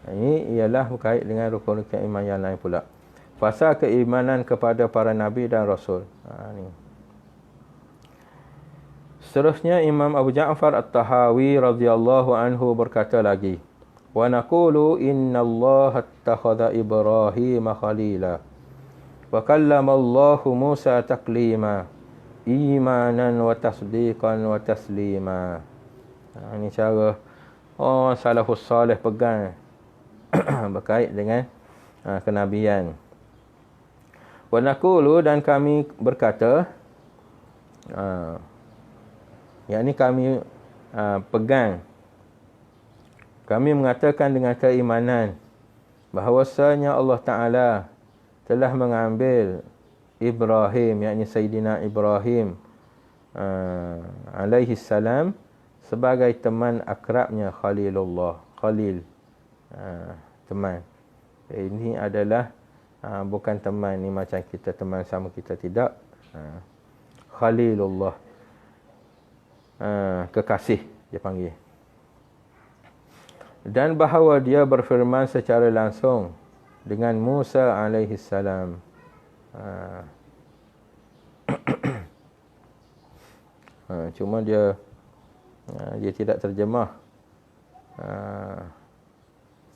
Ini ialah berkait dengan rukun-rukun iman yang lain pula. Fasa keimanan kepada para nabi dan rasul. Ni. Seterusnya Imam Abu Ja'far At-Tahawi radhiyallahu anhu berkata lagi, wa naqulu innallaha attakhadha Ibrahim khalila wa kallama Allahu Musa taklima imanan wa tasdiqan wa taslima. Ini cara salafus salih pegang berkait dengan kenabian. Wa naqulu, dan kami berkata, yakni kami pegang, kami mengatakan dengan keimanan bahawasanya Allah Ta'ala telah mengambil Ibrahim, yakni Sayyidina Ibrahim alaihi salam sebagai teman akrabnya, Khalilullah. Khalil, teman. Ini adalah bukan teman ni macam kita teman sama kita, tidak. Khalilullah, kekasih dia panggil. Dan bahawa dia berfirman secara langsung dengan Musa alaihi salam. Cuma dia tidak terjemah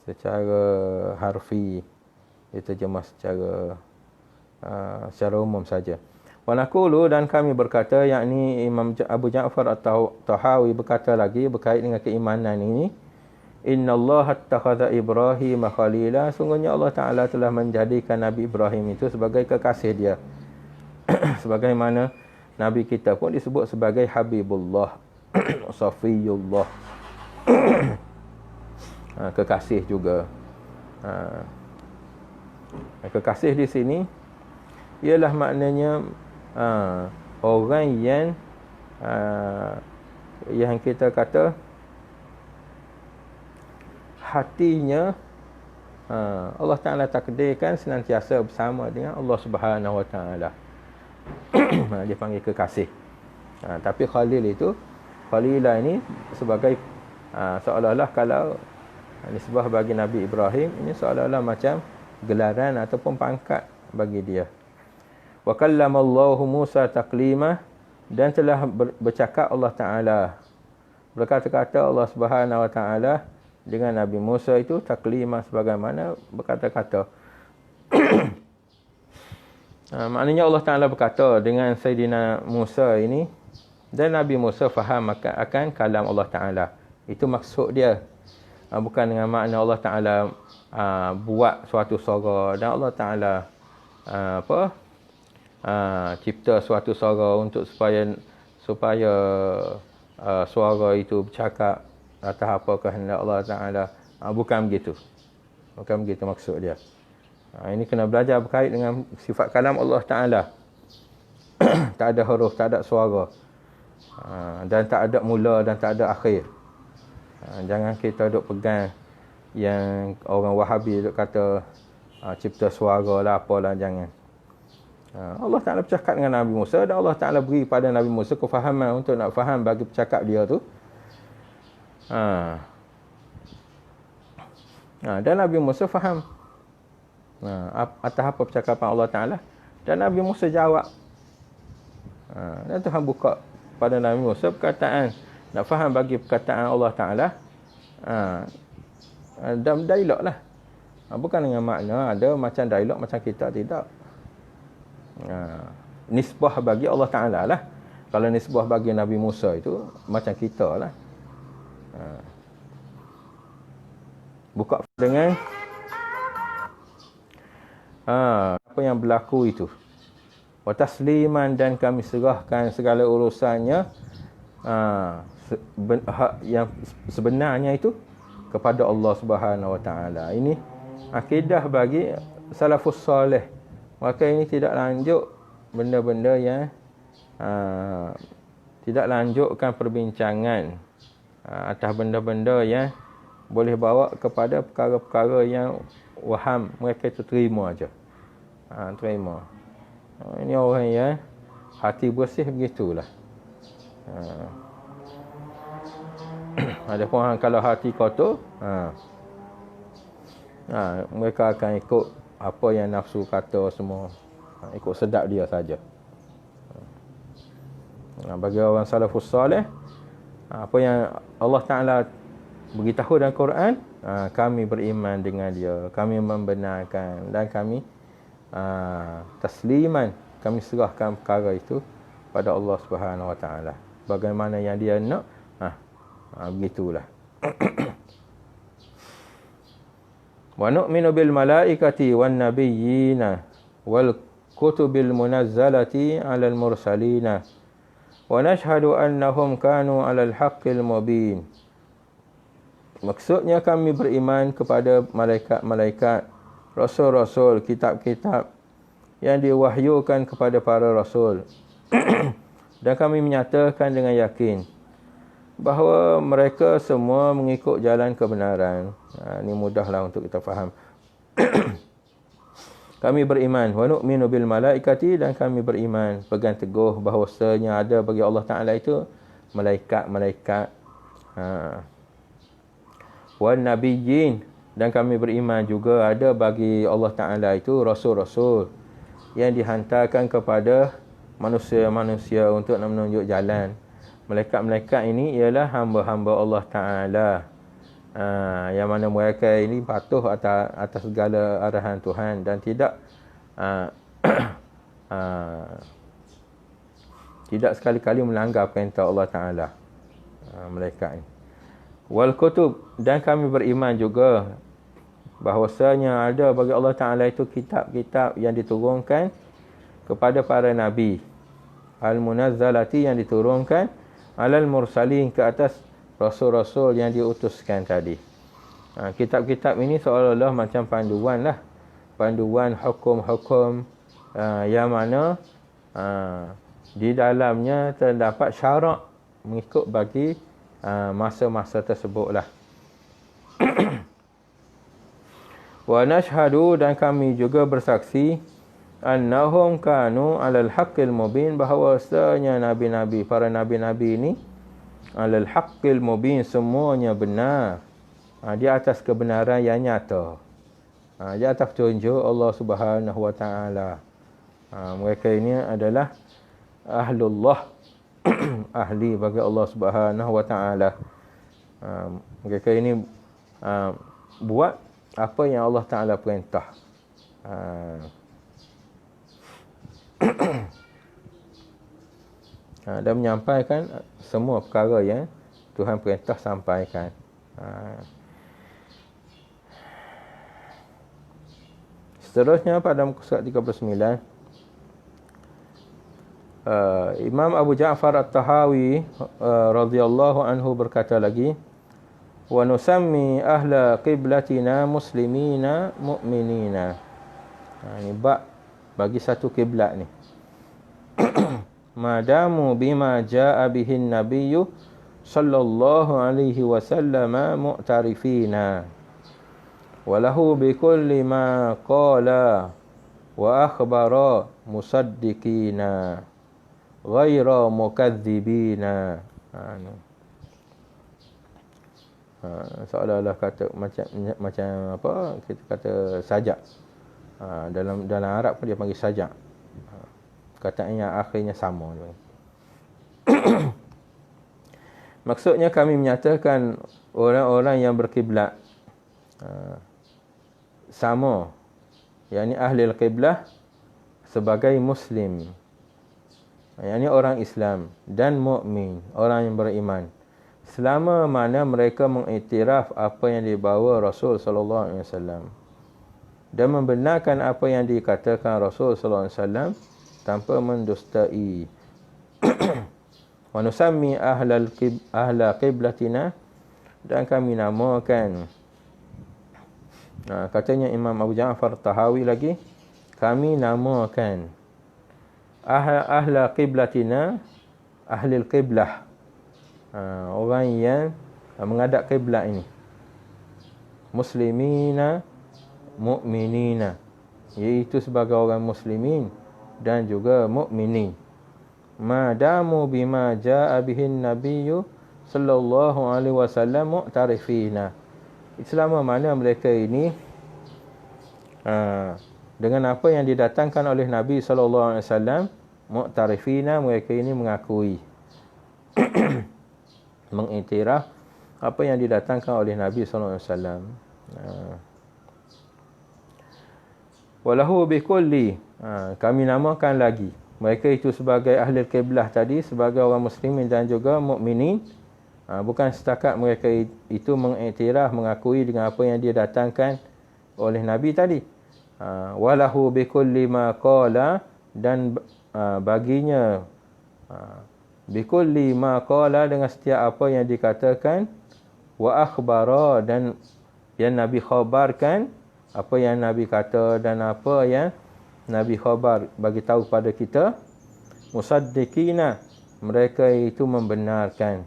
secara harfi, dia terjemah secara umum saja. Wa naqulu, dan kami berkata, yakni Imam Abu Ja'far At-Tahawi berkata lagi berkait dengan keimanan ini, innallaha attakhadha Ibrahim khalila, sungguhnya Allah Ta'ala telah menjadikan Nabi Ibrahim itu sebagai kekasih dia. Sebagaimana Nabi kita pun disebut sebagai Habibullah, Safiyullah, kekasih juga. Kekasih di sini ialah maknanya orang yang kita kata hatinya Allah Ta'ala takdirkan senantiasa bersama dengan Allah Subhanahu Wa Ta'ala. Dia panggil kekasih. Tapi Khalil itu, Khalilah ini sebagai seolah-olah kalau nisbah bagi Nabi Ibrahim, ini seolah-olah macam gelaran ataupun pangkat bagi dia. Wa kallama Allahu Musa taklima, dan telah bercakap Allah Ta'ala, berkata-kata Allah Subhanahu Wa Ta'ala dengan Nabi Musa itu taklima, sebagaimana berkata-kata. Maknanya Allah Ta'ala berkata dengan Sayyidina Musa ini, dan Nabi Musa faham akan kalam Allah Ta'ala. Itu maksud dia. Bukan dengan makna Allah Ta'ala buat suatu suara, dan Allah Ta'ala cipta suatu suara untuk supaya suara itu bercakap atas apa kehendak Allah Ta'ala. Bukan begitu. Bukan begitu maksud dia. Ini kena belajar berkait dengan sifat kalam Allah Ta'ala. Tak ada huruf, tak ada suara, dan tak ada mula dan tak ada akhir. Jangan kita duk pegang yang orang Wahabi duk kata cipta suara lah apalah, jangan. Allah Ta'ala bercakap dengan Nabi Musa, dan Allah Ta'ala beri pada Nabi Musa kefahaman untuk nak faham bagi bercakap dia tu. Dan Nabi Musa faham atas apa percakapan Allah Ta'ala, dan Nabi Musa jawab. Dan Tuhan buka pada Nabi Musa perkataan, nak faham bagi perkataan Allah Ta'ala dalam dialog lah. Bukan dengan makna ada macam dialog macam kita, tidak. Nisbah bagi Allah Ta'ala lah. Kalau nisbah bagi Nabi Musa itu macam kita lah. Buka dengan apa yang berlaku itu. Wa tasliman, dan kami serahkan segala urusannya yang sebenarnya itu kepada Allah Subhanahu Wa Taala. Ini akidah bagi salafus soleh. Maka ini tidak lanjut benda-benda yang tidak lanjutkan perbincangan atas benda-benda yang boleh bawa kepada perkara-perkara yang waham. Mereka itu terima aja. Terima. Ini orang yang hati bersih begitulah. Ada pun kalau hati kotor, mereka akan ikut apa yang nafsu kata semua. Ikut sedap dia saja. Bagi orang salafus soleh, apa yang Allah Ta'ala beritahu dalam Quran, kami beriman dengan dia, kami membenarkan, dan kami tasliman, kami serahkan perkara itu pada Allah Subhanahu Wa Taala. Bagaimana yang dia nak, begitulah. Wa nu'minu bil malaikati wan nabiyyina wal kutubil munazzalati 'alal mursalina wa nashhadu annahum kanu 'alal haqqil mubin. Maksudnya kami beriman kepada malaikat-malaikat, rasul-rasul, kitab-kitab yang diwahyukan kepada para rasul. Dan kami menyatakan dengan yakin bahawa mereka semua mengikut jalan kebenaran. Ini mudahlah untuk kita faham. Kami beriman, wa nu'minu bil malaikati, dan kami beriman, pegang teguh bahawasanya ada bagi Allah Ta'ala itu malaikat-malaikat. Wan nabiyyin, dan kami beriman juga ada bagi Allah Ta'ala itu rasul-rasul yang dihantarkan kepada manusia-manusia untuk menunjuk jalan. Malaikat-malaikat ini ialah hamba-hamba Allah Ta'ala, yang mana mereka ini patuh atas segala arahan Tuhan dan tidak tidak sekali-kali melanggar perintah Allah Ta'ala. Malaikat ini. Wal kutub, dan kami beriman juga bahawasanya ada bagi Allah Ta'ala itu kitab-kitab yang diturunkan kepada para nabi, al-munazzalati, yang diturunkan alal mursalin, ke atas rasul-rasul yang diutuskan tadi. Kitab-kitab ini seolah-olah macam panduan lah, panduan hukum-hukum yang mana di dalamnya terdapat syarak mengikut bagi masa-masa tersebutlah. Wa nashhadu, dan kami juga bersaksi, annahum kanu alal haqqil mubin, bahawasanya nabi-nabi, para nabi-nabi ini alal haqqil mubin, semuanya benar, di atas kebenaran yang nyata, di atas petunjuk Allah Subhanahu Wa Taala. Mereka ini adalah ahlullah, ahli bagi Allah Subhanahu Wa Taala. Mereka ini buat apa yang Allah Ta'ala perintah. Dan menyampaikan semua perkara yang Tuhan perintah sampaikan. Seterusnya pada muka surat 39, Imam Abu Ja'far At-Tahawi radhiyallahu anhu berkata lagi, wa nusammi ahla qiblatina muslimina mu'minina. Ini bab bagi satu kiblat ni. Madamu bima jaa bihin nabiyyu sallallahu alaihi wasallam mu'tarifina walahu bikulli ma qala wa akhbara musaddiqina ghaira mukadzibina. Seolah-olah kata macam apa kita kata sajak. Dalam Arab pun dia panggil sajak. Kataan yang akhirnya sama. Maksudnya kami menyatakan orang-orang yang berkiblat sama, yakni ahli al-qiblah, sebagai muslim. Yang ini orang Islam dan mukmin, orang yang beriman. Selama mana mereka mengiktiraf apa yang dibawa Rasul sallallahu alaihi wasallam dan membenarkan apa yang dikatakan Rasul sallallahu alaihi wasallam tanpa mendustai. Wa nusammi ahla qiblatina, dan kami namakan, katanya Imam Abu Ja'far Tahawi lagi, kami namakan ahla qiblatina, ahli qiblah, orang yang menghadap qiblat ini, muslimina mu'minina, iaitu sebagai orang muslimin dan juga mukminin. Madamu bima jaa bihin nabiyyu sallallahu alaihi wasallam mu'tarifina, selama mana mereka ini dengan apa yang didatangkan oleh Nabi sallallahu alaihi wasallam, mu'tarifina, mereka ini mengakui mengiktiraf apa yang didatangkan oleh Nabi sallallahu alaihi wasallam. Walahu bikulli, kami namakan lagi mereka itu sebagai ahli qiblah tadi, sebagai orang muslimin dan juga mukminin. Bukan setakat mereka itu mengiktiraf, mengakui dengan apa yang dia datangkan oleh Nabi tadi. Walahu bikulli ma qala, dan baginya bikulli ma qala, dengan setiap apa yang dikatakan, wa akhbara, dan yang Nabi khabarkan, apa yang Nabi kata dan apa yang Nabi khabar bagi tahu pada kita. Musaddiqina, mereka itu membenarkan.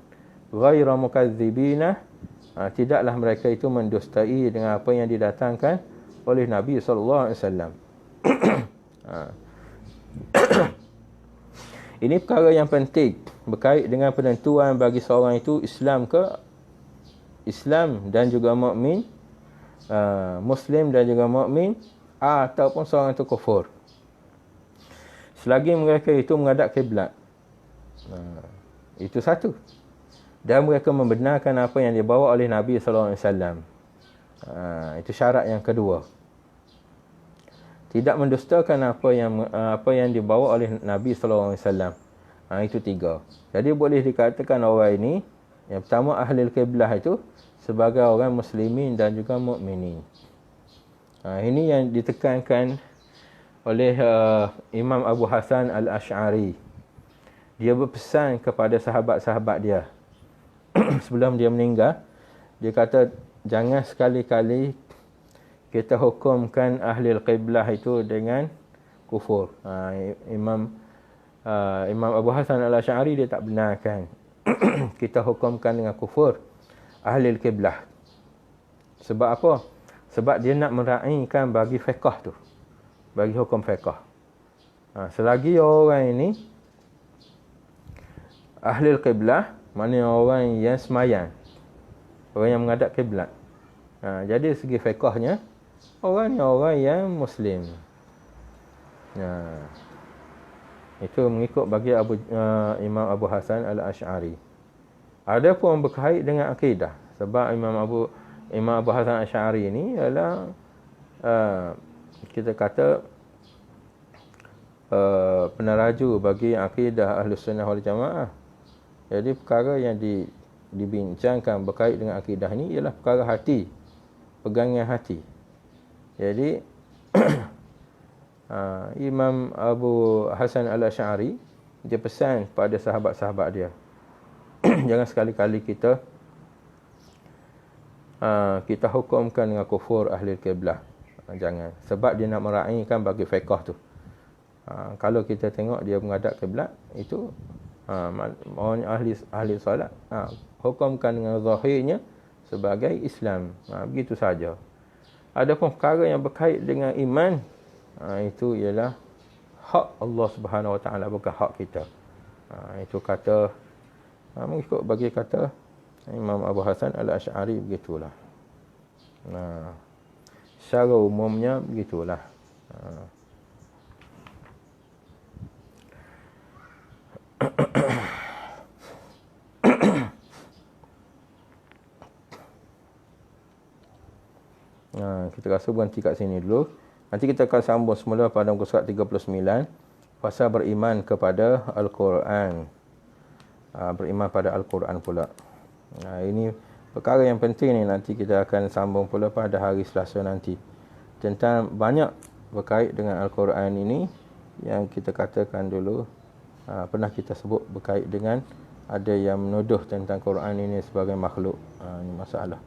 Ghaira mukadzibina, tidaklah mereka itu mendustai dengan apa yang didatangkan oleh Nabi sallallahu alaihi wasallam. Ini perkara yang penting berkait dengan penentuan bagi seorang itu Islam ke Islam dan juga mukmin, Muslim dan juga mukmin, ataupun seorang itu kufur, selagi mereka itu menghadap kiblat. Itu satu. Dan mereka membenarkan apa yang dibawa oleh Nabi sallallahu alaihi wasallam. Itu syarat yang kedua. Tidak mendustakan apa yang dibawa oleh Nabi sallallahu alaihi wasallam. Itu tiga. Jadi boleh dikatakan orang ini, yang pertama ahli kiblah itu sebagai orang muslimin dan juga mukminin. Ini yang ditekankan oleh Imam Abu Hasan Al-Ash'ari. Dia berpesan kepada sahabat-sahabat dia sebelum dia meninggal. Dia kata, jangan sekali-kali kita hukumkan ahli qiblah itu dengan kufur. Imam Abu Hasan Al-Ash'ari dia tak benarkan kita hukumkan dengan kufur ahli qiblah. Sebab apa? Sebab dia nak meraihkan bagi fiqh tu, bagi hukum fiqh. Selagi orang ini ahli qiblah, maknanya orang yang semayang, orang yang menghadap kiblat. Jadi segi fiqhnya orang yang muslim. Itu mengikut bagi Imam Abu Hasan Al-Ash'ari. Ada pun berkait dengan akidah, sebab Imam Abu Hasan Al-Ash'ari ini ialah kita kata peneraju bagi akidah Ahlus Sunnah wal Jamaah. Jadi perkara yang dibincangkan berkait dengan akidah ni ialah perkara hati, pegangan hati. Jadi Imam Abu Hasan Al-Ash'ari dia pesan pada sahabat-sahabat dia, jangan sekali-kali kita hukumkan dengan kufur ahli kiblah. Jangan, sebab dia nak meraihkan bagi fiqh tu. Kalau kita tengok dia menghadap kiblat, itu orang ahli solat, hukumkan dengan zahirnya sebagai Islam. Begitu saja. Adapun perkara yang berkait dengan iman, itu ialah hak Allah Subhanahu Wa Taala, bukan hak kita. Itu kata mengikut bagi kata Imam Abu Hasan Al-Ash'ari, begitulah. Secara umumnya begitulah. Kita rasa berhenti kat sini dulu. Nanti kita akan sambung semula pada muka surat 39. pasal beriman kepada Al-Quran. Beriman pada Al-Quran pula. Ini perkara yang penting ni, nanti kita akan sambung pula pada hari Selasa nanti. Tentang banyak berkait dengan Al-Quran ini yang kita katakan dulu, pernah kita sebut berkait dengan ada yang menuduh tentang Quran ini sebagai makhluk. Ini masalah.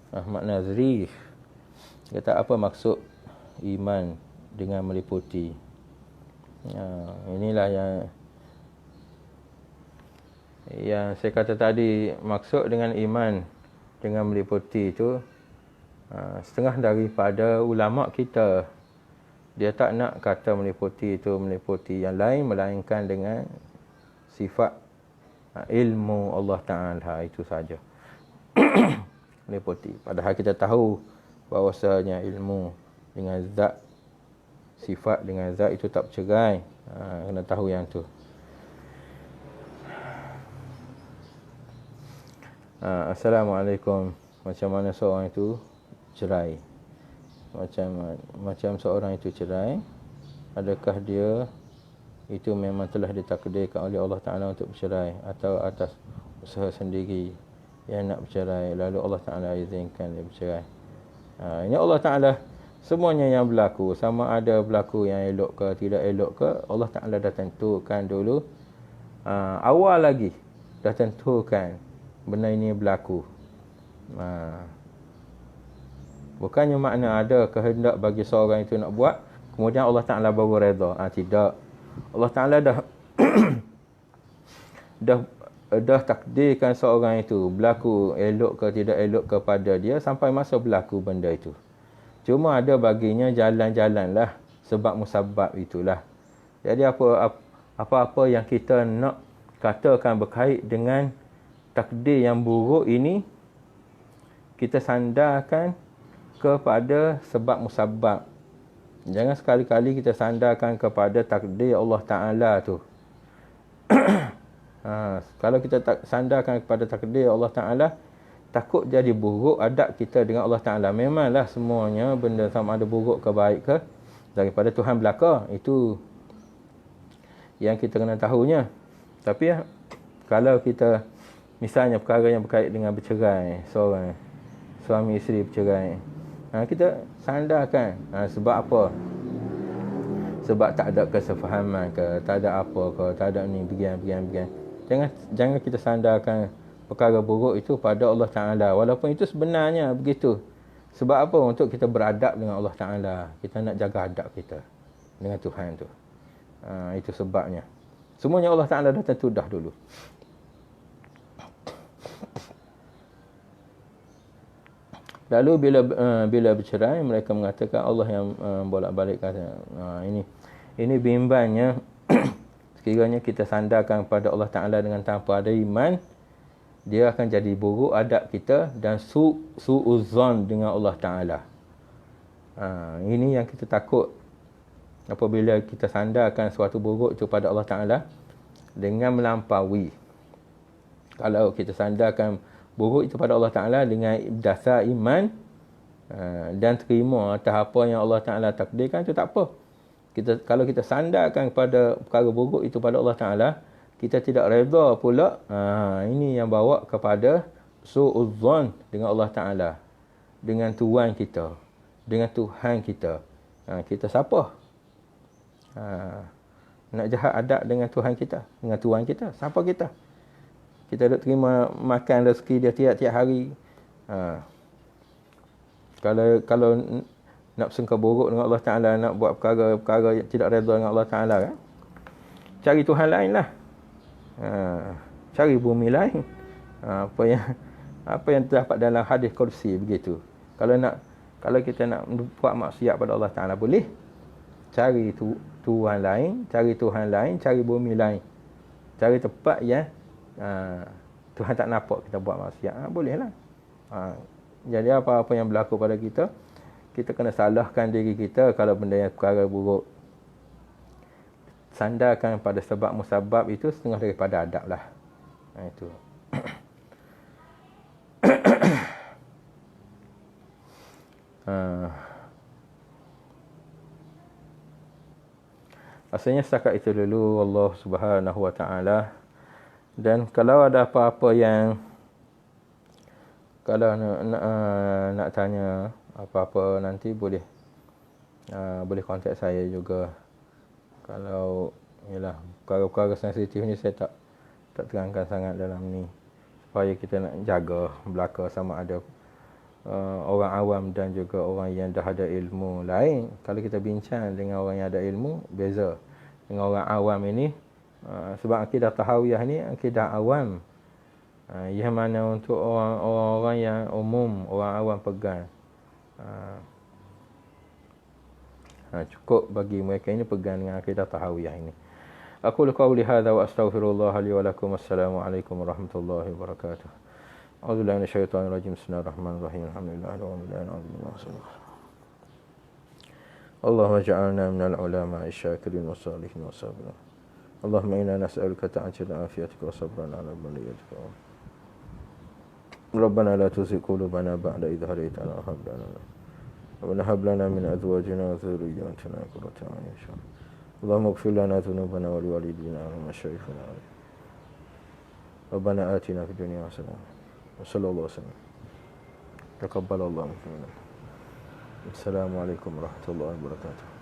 Ahmad Nazri kata, apa maksud iman dengan meliputi? Inilah yang saya kata tadi. Maksud dengan iman dengan meliputi itu, setengah daripada ulama kita, dia tak nak kata meliputi itu meliputi yang lain, melainkan dengan sifat ilmu Allah Ta'ala, itu saja. Meliputi. Padahal kita tahu bahawasanya ilmu dengan zat, sifat dengan zat itu tak bercerai. Kena tahu yang tu. Assalamualaikum. Macam mana seorang itu cerai? Macam seorang itu cerai, adakah dia itu memang telah ditakdirkan oleh Allah Ta'ala untuk bercerai, atau atas usaha sendiri yang nak bercerai, lalu Allah Ta'ala izinkan dia bercerai? Ini Allah Ta'ala, semuanya yang berlaku, sama ada berlaku yang elok ke tidak elok ke, Allah Ta'ala dah tentukan dulu. Awal lagi dah tentukan benda ini berlaku. Bukannya makna ada kehendak bagi seorang itu nak buat, kemudian Allah Ta'ala baru redha. Tidak. Allah Ta'ala dah dah takdirkan seorang itu berlaku elok ke tidak elok kepada dia sampai masa berlaku benda itu. Cuma ada baginya jalan-jalan lah, sebab musabab itulah. Jadi apa-apa yang kita nak katakan berkait dengan takdir yang buruk ini, kita sandarkan kepada sebab musabab. Jangan sekali-kali kita sandarkan kepada takdir Allah Ta'ala tu. Kalau kita sandarkan kepada takdir Allah Ta'ala, takut jadi buruk adab kita dengan Allah Ta'ala. Memanglah semuanya benda sama ada buruk ke baik ke, daripada Tuhan belaka. Itu yang kita kena tahunya. Tapi kalau kita, misalnya perkara yang berkait dengan bercerai, seorang suami isteri bercerai, kita sandarkan. Sebab apa? Sebab tak ada kesefahaman ke, tak ada apa ke, tak ada ni, begini. Jangan kita sandarkan perkara buruk itu pada Allah Ta'ala, walaupun itu sebenarnya begitu. Sebab apa? Untuk kita beradab dengan Allah Ta'ala. Kita nak jaga adab kita dengan Tuhan tu. Itu sebabnya. Semuanya Allah Ta'ala dah tentu dah dulu. Lalu bila bercerai, mereka mengatakan Allah yang bolak-balik kata. Ini bimbangnya. Sekiranya kita sandarkan pada Allah Ta'ala dengan tanpa ada iman, dia akan jadi buruk adab kita dan su'uzon dengan Allah Ta'ala. Ini yang kita takut. Apabila kita sandarkan suatu buruk itu pada Allah Ta'ala dengan melampaui. Kalau kita sandarkan buruk itu pada Allah Ta'ala dengan dasar iman dan terima atas apa yang Allah Ta'ala takdirkan, itu tak apa. Kalau kita sandarkan kepada perkara buruk itu pada Allah Ta'ala, kita tidak redha pula, ini yang bawa kepada su'udzon dengan Allah Ta'ala, dengan Tuhan kita, dengan Tuhan kita. Kita siapa? Nak jahat adab dengan Tuhan kita, dengan Tuhan kita, siapa kita? Kita duk terima makan rezeki dia tiap-tiap hari. Kalau nak sangka buruk dengan Allah Ta'ala, nak buat perkara yang tidak redha dengan Allah Ta'ala, kan? Cari Tuhan lain lah. Cari bumi lain. Apa yang terdapat dalam hadis kursi begitu. Kalau kita nak buat maksiat pada Allah Ta'ala, boleh. Cari Tuhan lain, cari Tuhan lain, cari bumi lain. Cari tempat yang Tuhan tak nampak kita buat maksiat. Bolehlah. Jadi apa-apa yang berlaku pada kita, kita kena salahkan diri kita kalau benda yang perkara buruk. sandarkan pada sebab musabab itu setengah daripada adab lah. Itu. Rasanya setakat itu dulu, Allah Subhanahu Wa Taala. Dan kalau ada apa-apa yang kalau nak tanya apa-apa nanti boleh kontak saya juga. Kalau yalah perkara-perkara sensitif ni saya tak terangkan sangat dalam ni, supaya kita nak jaga belaka sama ada orang awam dan juga orang yang dah ada ilmu. Lain kalau kita bincang dengan orang yang ada ilmu, beza dengan orang awam ini. Sebab akidah tahawiyah ni akidah awam, yang mana untuk orang-orang yang umum, orang awam pegang. Cukup bagi mereka ini pegang dengan akidah tahawiyah ini. Aku qauli hadza wa astaghfirullah li wa lakum. Assalamualaikum warahmatullahi wabarakatuh. A'udzu billahi minasyaitonir rajim. Bismillahirrahmanirrahim. Alhamdulillahirabbil alamin. Allahumma ij'alna minal ulama'i syakirin wassalihin wassabirin. Allahumma inna nas'aluka ta'ajjala afiyatika wa sabran 'ala baliyatika. Rabbana la tuzigh qulubana ba'da idh hadaytana wa hab lana min azwajina wa dhurriyyatina qurrata a'yun. Allahumma ighfir lana dhunubana wa liwalidina wa mashayikhina. Rabbana atina fid dunya hasanah. Wassallallahu alaihi wasallam. Taqabbalallahu minna. Assalamualaikum warahmatullahi wabarakatuh.